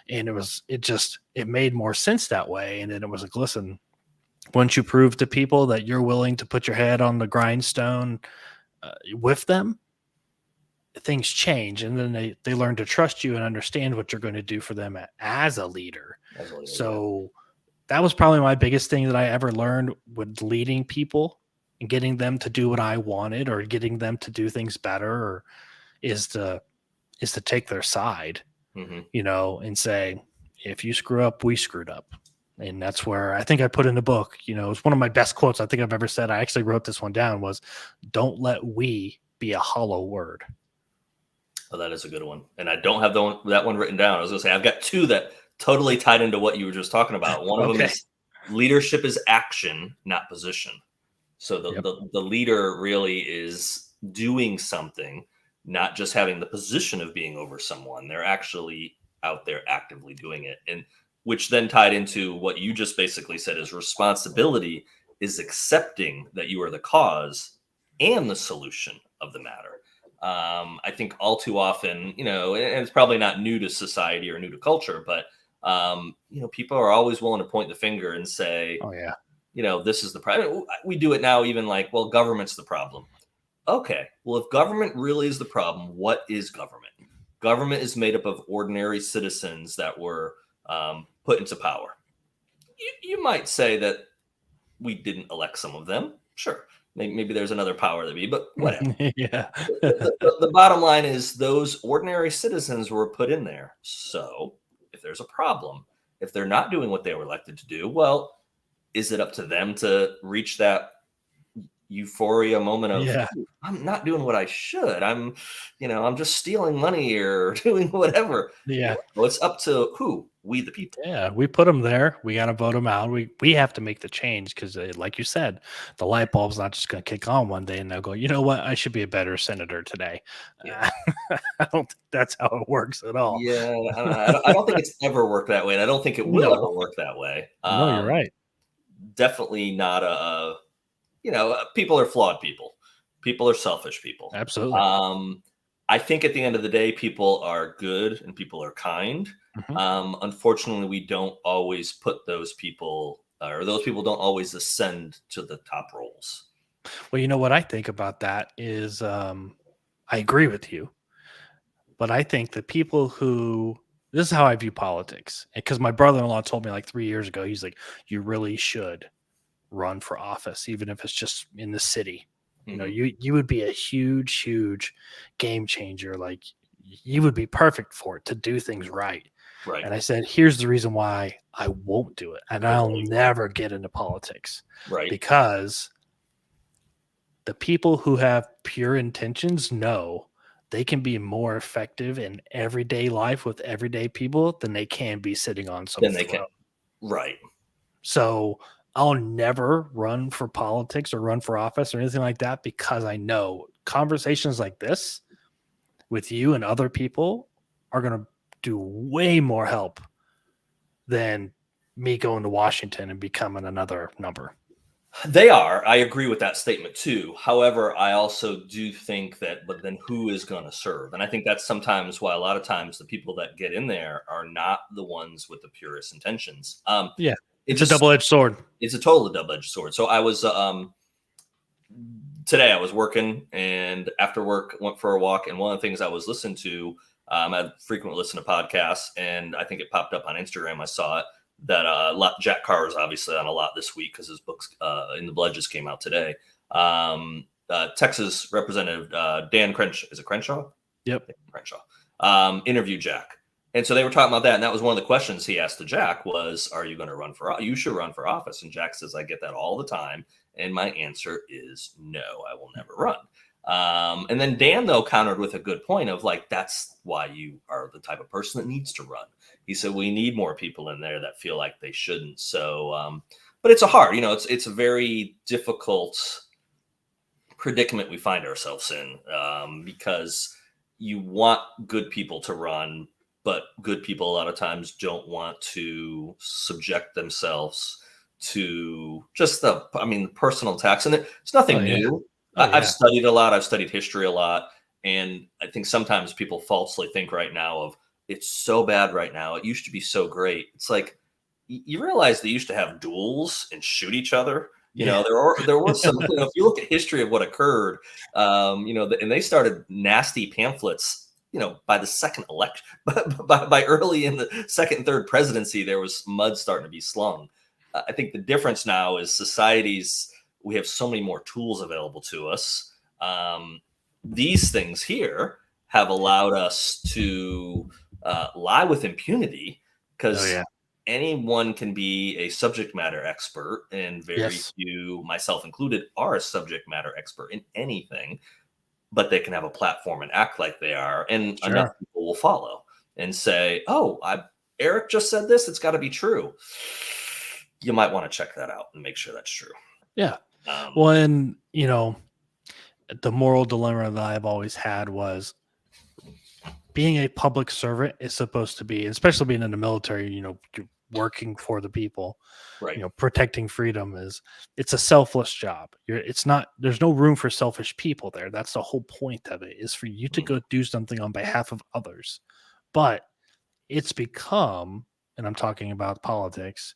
it made more sense that way. And then it was like, listen, once you prove to people that you're willing to put your head on the grindstone with them, things change. And then they learn to trust you and understand what you're going to do for them as a leader. So that was probably my biggest thing that I ever learned with leading people and getting them to do what I wanted, or getting them to do things better, or is to take their side, and say, if you screw up, we screwed up. And that's where I think I put in the book, it's one of my best quotes I think I've ever said. I actually wrote this one down, was, don't let we be a hollow word. Oh, that is a good one. And I don't have that one written down. I was going to say, I've got two that totally tied into what you were just talking about. One of them is leadership is action, not position. So the leader really is doing something, not just having the position of being over someone. They're actually out there actively doing it. And which then tied into what you just basically said, is responsibility is accepting that you are the cause and the solution of the matter. I think all too often, and it's probably not new to society or new to culture, but people are always willing to point the finger and say, oh yeah, this is the problem. We do it now, even like, well, government's the problem. Okay, well, if government really is the problem, what is government? Government is made up of ordinary citizens that were put into power. You might say that we didn't elect some of them. Sure. Maybe there's another power to be, but whatever. Yeah. The bottom line is those ordinary citizens were put in there. So if there's a problem, if they're not doing what they were elected to do, well, is it up to them to reach that euphoria moment of, I'm not doing what I should. I'm just stealing money or doing whatever. Yeah. Well, it's up to who? We the people. Yeah, we put them there. We got to vote them out. We have to make the change, because, like you said, the light bulb's not just going to kick on one day and they'll go, you know what? I should be a better senator today. Yeah. I don't think that's how it works at all. Yeah, I don't think it's ever worked that way, and I don't think it will ever work that way. No, you're right. Definitely not people are flawed people. People are selfish people. Absolutely. I think at the end of the day, people are good and people are kind. Mm-hmm. Unfortunately, we don't always put those people, or those people don't always ascend to the top roles. Well, what I think about that is, I agree with you, but I think that people this is how I view politics. Because my brother-in-law told me like 3 years ago, he's like, you really should run for office, even if it's just in the city. You would be a huge game changer. Like, you would be perfect for it, to do things right. Right. And I said, here's the reason why I won't do it. And I'll never get into politics. Right. Because the people who have pure intentions know they can be more effective in everyday life with everyday people than they can be sitting on some Then they can. throne. Right. So I'll never run for politics or run for office or anything like that, because I know conversations like this with you and other people are going to do way more help than me going to Washington and becoming another number. They are. I agree with that statement too. However, I also do think that, but then who is going to serve? And I think that's sometimes why a lot of times the people that get in there are not the ones with the purest intentions. Yeah. It It's a just, double-edged sword. it's a totally double-edged sword. So I was, today I was working, and after work went for a walk. And one of the things I was listening to, I frequently listen to podcasts, and I think it popped up on Instagram. I saw it that Jack Carr is obviously on a lot this week because his books In the Blood just came out today. Texas Representative Dan Crenshaw, is it Crenshaw? Yep. Crenshaw interviewed Jack. And so they were talking about that. And that was one of the questions he asked to Jack was, are you going to run for, you should run for office. And Jack says, I get that all the time. And my answer is no, I will never run. And then Dan, though, countered with a good point of like, that's why you are the type of person that needs to run. He said, we need more people in there that feel like they shouldn't. So, but it's it's a very difficult predicament we find ourselves in, because you want good people to run, but good people a lot of times don't want to subject themselves to just the personal attacks. And it's nothing new. I've studied a lot. I've studied history a lot. And I think sometimes people falsely think right now of, it's so bad right now. It used to be so great. It's like, you realize they used to have duels and shoot each other. There was some, if you look at history of what occurred, and they started nasty pamphlets, by the second election, by early in the second and third presidency, there was mud starting to be slung. I think the difference now is we have so many more tools available to us. These things here have allowed us to lie with impunity, because anyone can be a subject matter expert, and very few, myself included, are a subject matter expert in anything, but they can have a platform and act like they are, and enough people will follow and say, oh, Eric just said this, it's got to be true. You might want to check that out and make sure that's true. Yeah. Well, and the moral dilemma that I've always had was, being a public servant is supposed to be, especially being in the military, you're working for the people, right? Protecting freedom it's a selfless job. There's no room for selfish people there. That's the whole point of it, is for you to go do something on behalf of others. But it's become, and I'm talking about politics,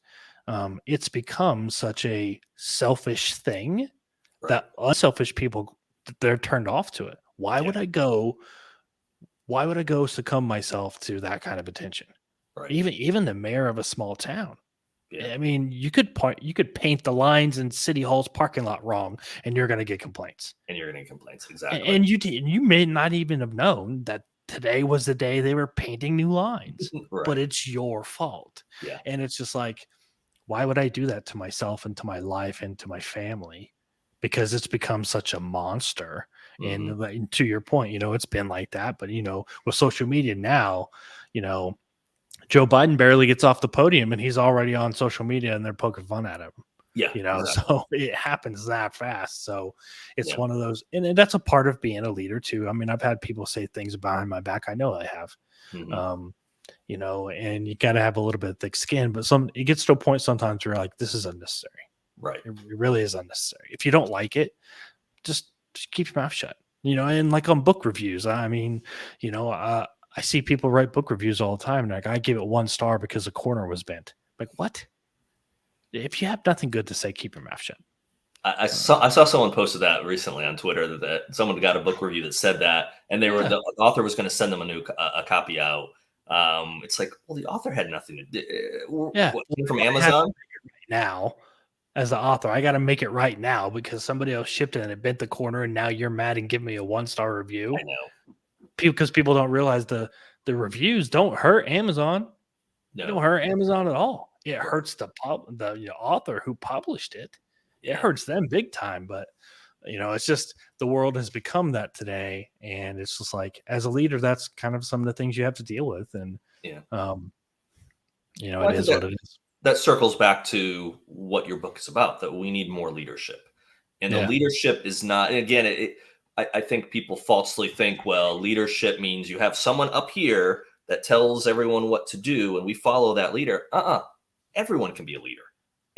it's become such a selfish thing that unselfish people, they're turned off to it. Why would I go succumb myself to that kind of attention? Right. Even the mayor of a small town. Yeah. I mean, you could paint the lines in City Hall's parking lot wrong, and you're going to get complaints. Exactly. And you may not even have known that today was the day they were painting new lines, but it's your fault. Yeah. And it's just like, why would I do that to myself and to my life and to my family? Because it's become such a monster. Mm-hmm. And to your point, it's been like that. But, with social media now, Joe Biden barely gets off the podium and he's already on social media and they're poking fun at him. Yeah. Exactly. So it happens that fast. So it's one of those, and that's a part of being a leader too. I mean, I've had people say things behind my back. I know I have, and you got to have a little bit of thick skin, but it gets to a point sometimes where you're like, this is unnecessary. Right. It really is unnecessary. If you don't like it, just keep your mouth shut, and like on book reviews, I mean, I see people write book reviews all the time. Like, I give it 1 star because the corner was bent. Like, what? If you have nothing good to say, keep your mouth shut. I saw someone posted that recently on Twitter that someone got a book review that said that, and the author was going to send them a copy out. It's like, well, the author had nothing to do. From Amazon right now. As the author, I got to make it right now because somebody else shipped it and it bent the corner, and now you're mad and give me a 1-star review. I know. Because people don't realize the reviews don't hurt Amazon. No. They don't hurt Amazon at all. It hurts the author who published it. Yeah. It hurts them big time. But It's just the world has become that today, and it's just like as a leader, that's kind of some of the things you have to deal with, and Yeah. um, Well, it I think is what it is. that circles back to what your book is about, that we need more leadership. And the Yeah, leadership is not, and again, I think people falsely think, well, leadership means you have someone up here that tells everyone what to do and we follow that leader. Everyone can be a leader.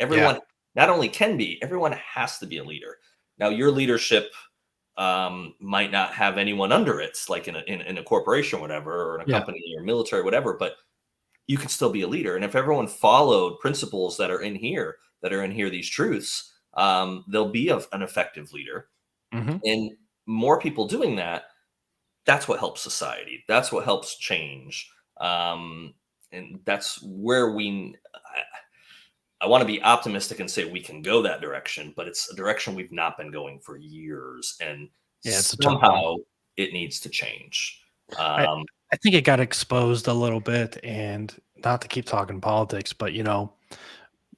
yeah, Everyone not only can be, everyone has to be a leader. Now, your leadership might not have anyone under it, like in a corporation or whatever, or in a yeah. company or military, whatever, but you can still be a leader. And if everyone followed principles that are in here, these truths, they'll be an effective leader. Hmm. And more people doing that, that's what helps society. That's what helps change. And that's where I want to be optimistic and say we can go that direction, but it's a direction we've not been going for years. And Yeah, it's a tough one. somehow it needs to change. I Um, I think it got exposed a little bit, and not to keep talking politics, but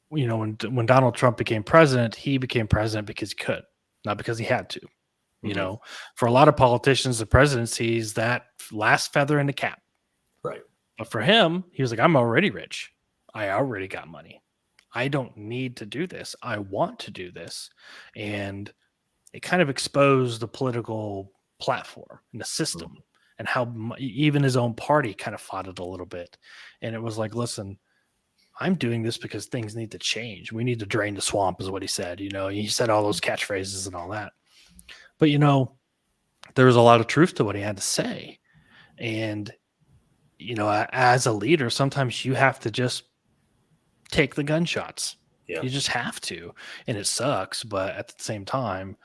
when Donald Trump became president, he became president because he could, not because he had to. You mhm, know, for a lot of politicians, the presidency is that last feather in the cap. right. But for him, he was like, I'm already rich. I already got money. I don't need to do this. I want to do this. And it kind of exposed the political platform and the system, Mhm. and how even his own party kind of fought it a little bit. And it was like, listen, I'm doing this because things need to change. We need to drain the swamp, is what he said. He said all those catchphrases and all that. But, there was a lot of truth to what he had to say. And, as a leader, sometimes you have to just take the gunshots. Yeah. You just have to. And it sucks. But at the same time,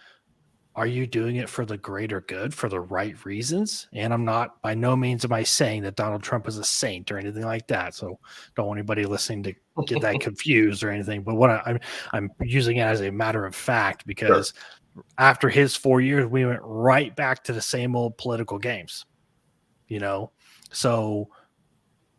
are you doing it for the greater good, for the right reasons? And I'm not, by no means am I saying that Donald Trump is a saint or anything like that. So don't want anybody listening to get that confused or anything. But I'm using it as a matter of fact, Sure. because after his 4 years, we went right back to the same old political games. You know, so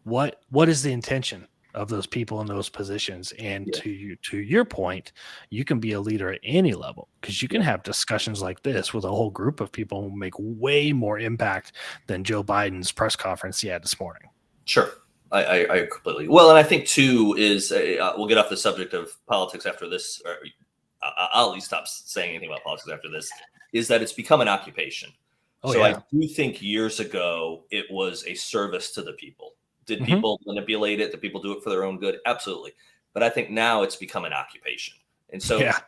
what is the intention of those people in those positions? And Yeah. to your point, you can be a leader at any level, because you can Yeah. have discussions like this with a whole group of people who make way more impact than Joe Biden's press conference he had this morning. Sure. I completely. Well, and I think too is we'll get off the subject of politics after this. Or I'll at least stop saying anything about politics after this. Is that it's become an occupation. Oh So I yeah. do think years ago it was a service to the people. Did Hmm. people manipulate it? Did people do it for their own good? Absolutely. But I think now it's become an occupation. And so, Yeah,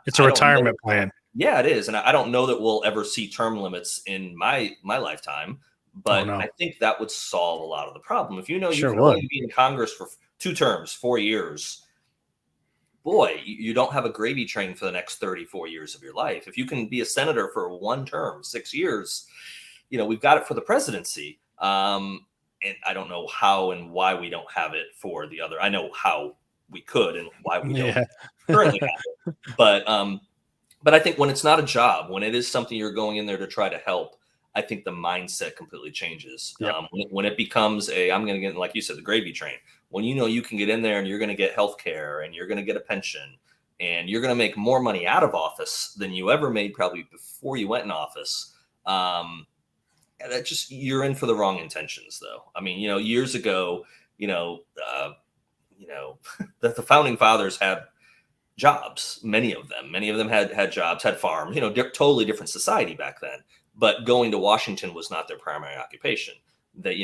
it's a I don't know. retirement plan. Yeah, it is, and I don't know that we'll ever see term limits in my lifetime, Oh but I no, think that would solve a lot of the problem. If you know you sure can would. only be in Congress for 2 terms, 4 years, boy, you don't have a gravy train for the next 34 years of your life. If you can be a senator for 1 term, 6 years, we've got it for the presidency. And I don't know how and why we don't have it for the other. I know how we could and why we don't Yeah. currently have it, but I think when it's not a job, when it is something you're going in there to try to help, I think the mindset completely changes. Yep. When it becomes I'm going to get, like you said, the gravy train. When you can get in there and you're going to get health care and you're going to get a pension and you're going to make more money out of office than you ever made probably before you went in office. That just, you're in for the wrong intentions, though. I mean, years ago, that the founding fathers had jobs. Many of them had jobs, had farms. Totally different society back then. But going to Washington was not their primary occupation. That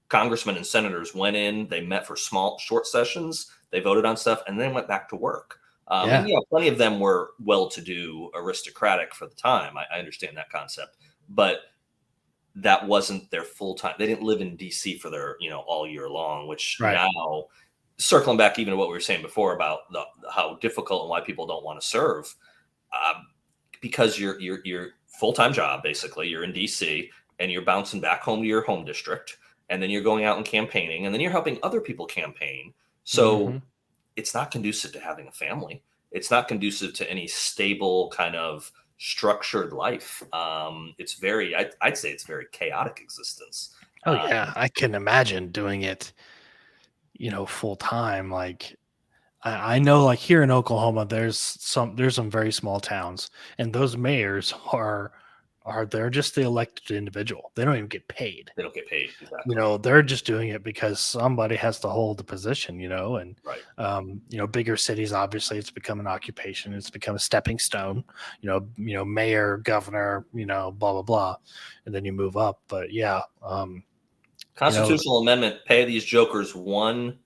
congressmen and senators went in, they met for small, short sessions, they voted on stuff, and then went back to work. And Yeah. plenty of them were well-to-do, aristocratic for the time. I understand that concept, but that wasn't their full time. They didn't live in DC for their all year long. Which Right. now, circling back even to what we were saying before about how difficult and why people don't want to serve, because your full time job, basically you're in DC and you're bouncing back home to your home district, and then you're going out and campaigning, and then you're helping other people campaign. So Hmm. it's not conducive to having a family. It's not conducive to any stable kind of structured life. It's I'd say it's very chaotic existence. Oh Um, yeah, I can imagine doing it, full time. Like, I know, like here in Oklahoma, there's some very small towns, and those mayors are they're just the elected individual. They don't even get paid. They don't get paid. Exactly. They're just doing it because somebody has to hold the position. And Right. bigger cities, obviously, it's become an occupation. It's become a stepping stone. Mayor, governor, blah blah blah, and then you move up. But yeah, Constitutional amendment: pay these jokers $1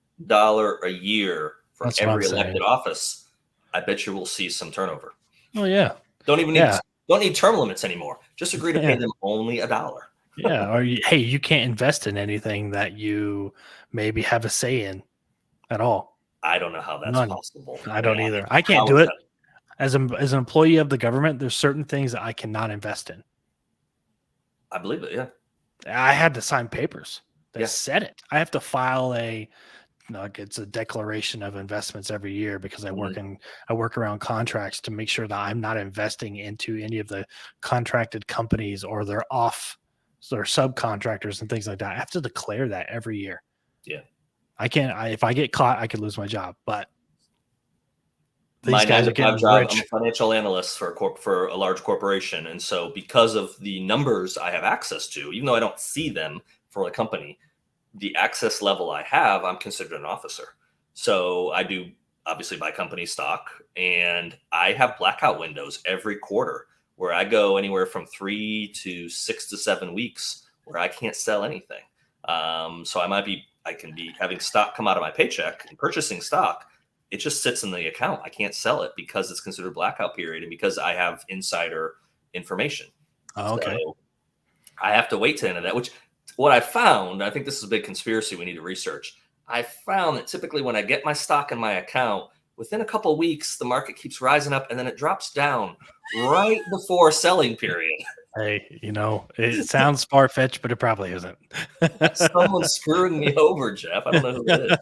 a year for that's what I'm every saying. elected office. I bet you will see some turnover. Oh yeah, Don't need term limits anymore. Just agree to pay them only $1. Yeah, or you can't invest in anything that you maybe have a say in at all. I don't know how that's None. possible. I don't either. I can't do it. As an employee of the government, there's certain things that I cannot invest in. I believe it. Yeah. I had to sign papers that said it. I have to file it's a declaration of investments every year because I work around contracts to make sure that I'm not investing into any of the contracted companies or their subcontractors and things like that. I have to declare that every year. Yeah. I can't. If I get caught, I could lose my job. But these guys are getting rich. I'm a financial analyst for a large corporation, and so because of the numbers I have access to, even though I don't see them for a company, the access level I have, I'm considered an officer. So I do obviously buy company stock, and I have blackout windows every quarter where I go anywhere from 3 to 6 to 7 weeks where I can't sell anything. So I can be having stock come out of my paycheck and purchasing stock. It just sits in the account. I can't sell it because it's considered blackout period and because I have insider information. Oh, okay. So I have to wait to the end of that, which what I found, I think this is a big conspiracy we need to research. I found that typically when I get my stock in my account, within a couple of weeks, the market keeps rising up and then it drops down right before selling period. Hey, it sounds far-fetched, but it probably isn't. Someone's screwing me over, Jeff. I don't know who it is.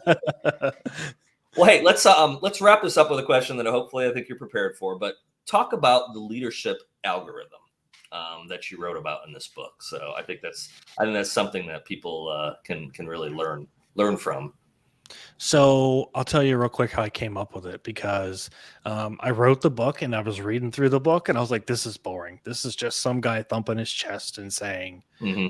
Well, hey, let's wrap this up with a question that hopefully I think you're prepared for. But talk about the leadership algorithm that you wrote about in this book. So I think that's something that people can really learn from. So I'll tell you real quick how I came up with it, because I wrote the book and I was reading through the book and I was like, this is boring. This is just some guy thumping his chest and saying,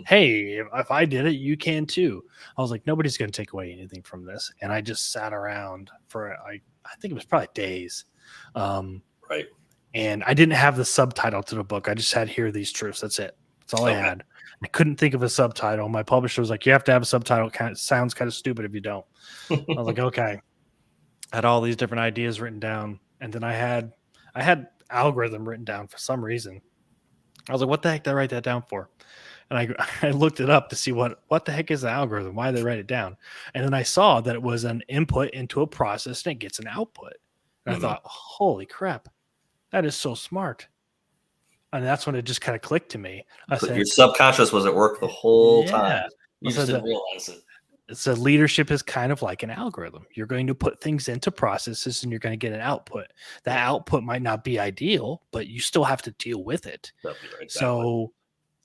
hey, if I did it, you can too. I was like, nobody's going to take away anything from this. And I just sat around for, I think it was probably days. Right. And I didn't have the subtitle to the book. I just had Here Are These Truths. That's it. That's all I had. I couldn't think of a subtitle. My publisher was like, you have to have a subtitle. It sounds kind of stupid if you don't. I was like, okay. I had all these different ideas written down. And then I had algorithm written down for some reason. I was like, what the heck did I write that down for? And I looked it up to see what the heck is the algorithm? Why did they write it down? And then I saw that it was an input into a process and it gets an output. And I thought, holy crap, that is so smart. And that's when it just kind of clicked to me. Your subconscious was at work the whole time. You just didn't realize it. So leadership is kind of like an algorithm. You're going to put things into processes and you're going to get an output. That output might not be ideal, but you still have to deal with it. Exactly. So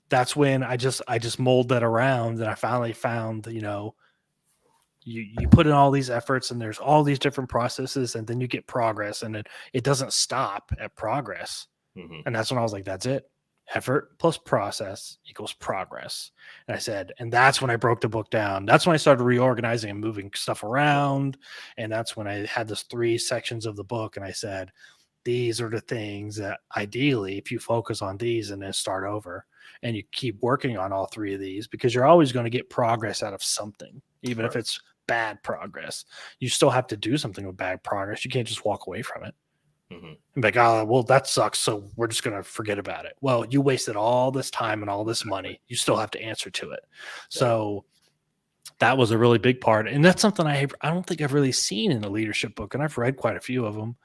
that's when I just mold that around, and I finally found, you put in all these efforts and there's all these different processes, and then you get progress, and it doesn't stop at progress. And that's when I was like, that's it. Effort plus process equals progress. And I said, and that's when I broke the book down. That's when I started reorganizing and moving stuff around. And that's when I had this 3 sections of the book. And I said, these are the things that ideally, if you focus on these and then start over and you keep working on all 3 of these, because you're always going to get progress out of something, even if it's bad progress. You still have to do something with bad progress. You can't just walk away from it. And be like, oh, well, that sucks, so we're just going to forget about it. Well, you wasted all this time and all this money. You still have to answer to it. So that was a really big part. And that's something I don't think I've really seen in a leadership book, and I've read quite a few of them,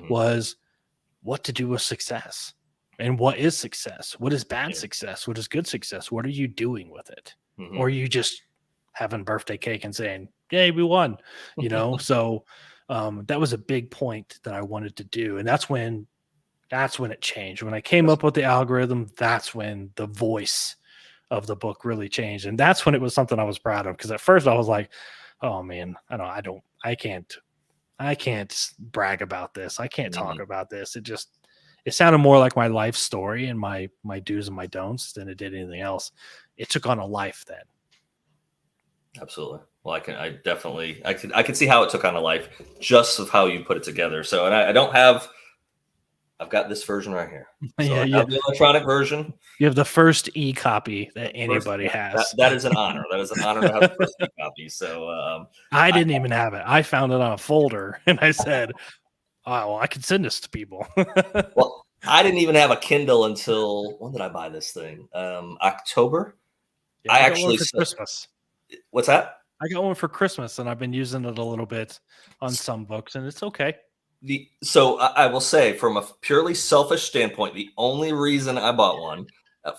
was what to do with success. And what is success? What is bad success? What is good success? What are you doing with it? Or are you just having birthday cake and saying, yay, we won, So that was a big point that I wanted to do. And that's when it changed. When I came up with the algorithm, that's when the voice of the book really changed. And that's when it was something I was proud of. Because at first I was like, oh man, I can't I can't brag about this. I can't talk Mhm. about this. It sounded more like my life story and my do's and my don'ts than it did anything else. It took on a life then. Absolutely. Well, I could see how it took on a life just of how you put it together. So, and I don't have, I've got this version right here. So Yeah, I yeah. have the electronic version. You have the first e-copy that First, anybody yeah, has. that is an honor. That is an honor to have the first copy. So, I I, didn't even have it. I found it on a folder and I said, "Oh, well, I can send this to people." well, I didn't even have a Kindle until when did I buy this thing? October. Yeah, I I got one actually, for Christmas. what's that? I got one for Christmas and I've been using it a little bit on some books and it's okay. So I will say, from a purely selfish standpoint, the only reason I bought one,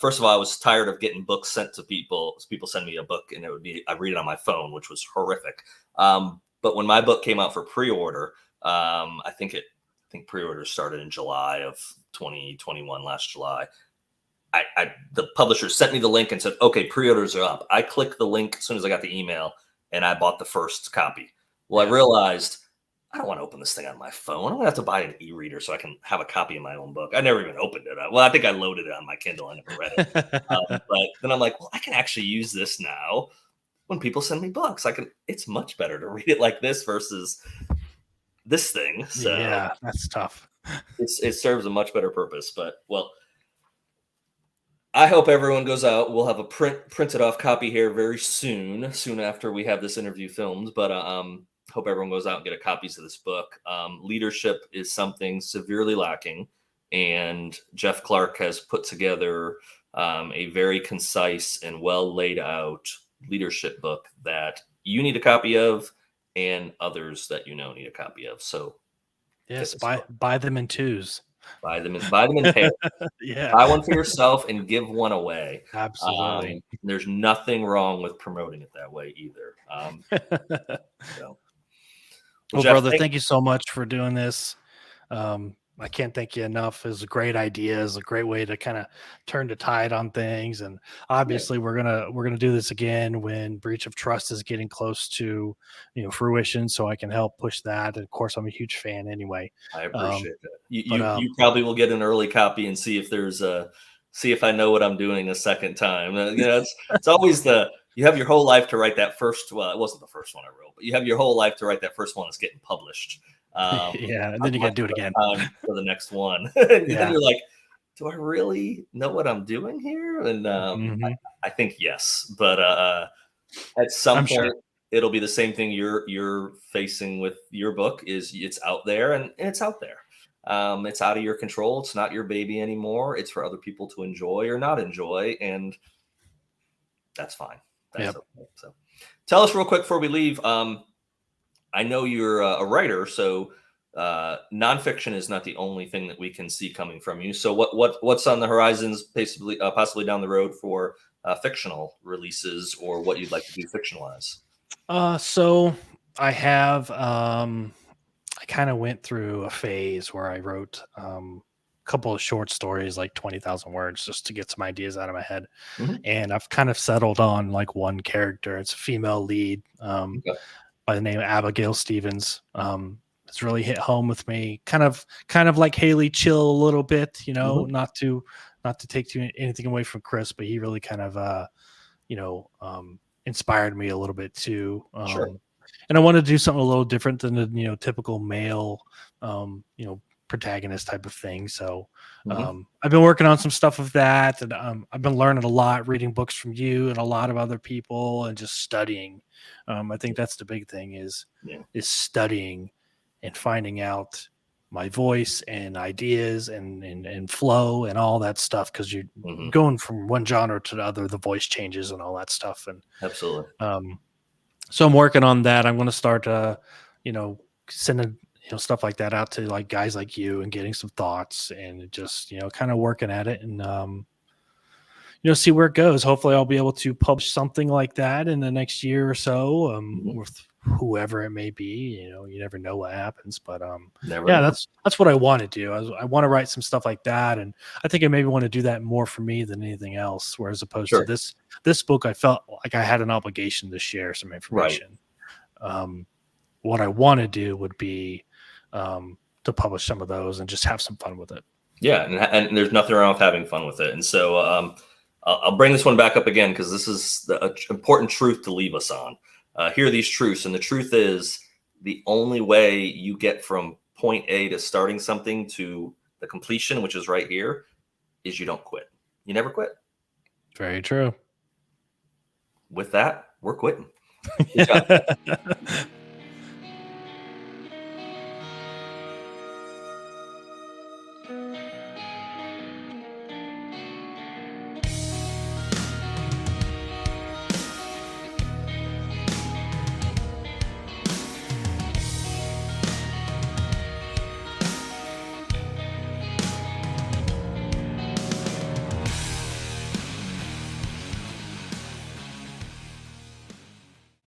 first of all, I was tired of getting books sent to people. People send me a book, and I read it on my phone, which was horrific. But when my book came out for pre-order, I think pre-order started in July of 2021, last July. The publisher sent me the link and said, "Okay, pre-orders are up." I clicked the link as soon as I got the email, and I bought the first copy. Well, I Yeah. realized I don't want to open this thing on my phone. I'm gonna have to buy an e-reader so I can have a copy of my own book. I never even opened it. Well, I think I loaded it on my Kindle. I never read it. But then I'm like, well, I can actually use this now when people send me books. I can. It's much better to read it like this versus this thing. So Yeah, that's tough. it serves a much better purpose. But well, I hope everyone goes out. We'll have a printed off copy here very soon after we have this interview filmed. But hope everyone goes out and get a copies of this book. Leadership is something severely lacking, and Jeff Clark has put together a very concise and well laid out leadership book that you need a copy of, and others that you know need a copy of. So get Yes, this buy book. buy them in twos. Buy them in pairs. Yeah, Buy one for yourself and give one away. absolutely. There's nothing wrong with promoting it that way either. So, well, Well, Jeff, brother, thank you so much for doing this. I can't thank you enough. It's a great idea. It's a great way to kind of turn the tide on things. And yeah, obviously, we're gonna do this again when breach of trust is getting close to fruition, so I can help push that. And of course, I'm a huge fan anyway. I Um, appreciate that. You, but you you probably will get an early copy and see if there's a see if I know what I'm doing a second time. It's always the you have your whole life to write that first. Well, it wasn't the first one I wrote, but you have your whole life to write that first one that's getting published. yeah, and How then you got to much do it again. time for the next one? And then Yeah. you're like, do I really know what I'm doing here? And Hmm. I think yes, but at some I'm sure. point it'll be the same thing you're facing with your book. Is it's out there and it's out there. It's out of your control. It's not your baby anymore. It's for other people to enjoy or not enjoy, and that's fine. That's Yep. okay. So, tell us real quick before we leave. I know you're a writer, so nonfiction is not the only thing that we can see coming from you. So, what's on the horizons, possibly down the road for fictional releases, or what you'd like to do fiction-wise? So I have I kind of went through a phase where I wrote a couple of short stories, like 20,000 words, just to get some ideas out of my head. Mhm. And I've kind of settled on like one character. It's a female lead Okay. by the name of Abigail Stevens. It's really hit home with me. Kind of like Haley Chill a little bit, Mhm. not to take anything away from Chris, but he really kind of you know, inspired me a little bit too. Sure. And I wanted to do something a little different than the typical male, protagonist type of thing. So Mhm. I've been working on some stuff of that, and I've been learning a lot, reading books from you and a lot of other people, and just studying. I think that's the big thing Yeah. is studying and finding out my voice and ideas and flow and all that stuff, because you're Mhm. going from one genre to the other, the voice changes and all that stuff. And Absolutely. um, so I'm working on that. I'm going to start, you know, sending, stuff like that out to like guys like you and getting some thoughts and just, kind of working at it and, see where it goes. Hopefully I'll be able to publish something like that in the next year or so, Mhm. with whoever it may be. You never know what happens, but, Never yeah, know. that's what I want to do. I want to write some stuff like that. And I think I maybe want to do that more for me than anything else. Whereas opposed to Sure. this book, I felt like I had an obligation to share some Right. information. Um, what I want to do would be to publish some of those and just have some fun with it. Yeah, and there's nothing wrong with having fun with it. And so I'll bring this one back up again because this is the important truth to leave us on. Here are these truths, and the truth is the only way you get from point A to starting something to the completion, which is right here, is you don't quit. You never quit. Very true. With that, we're quitting. Yeah.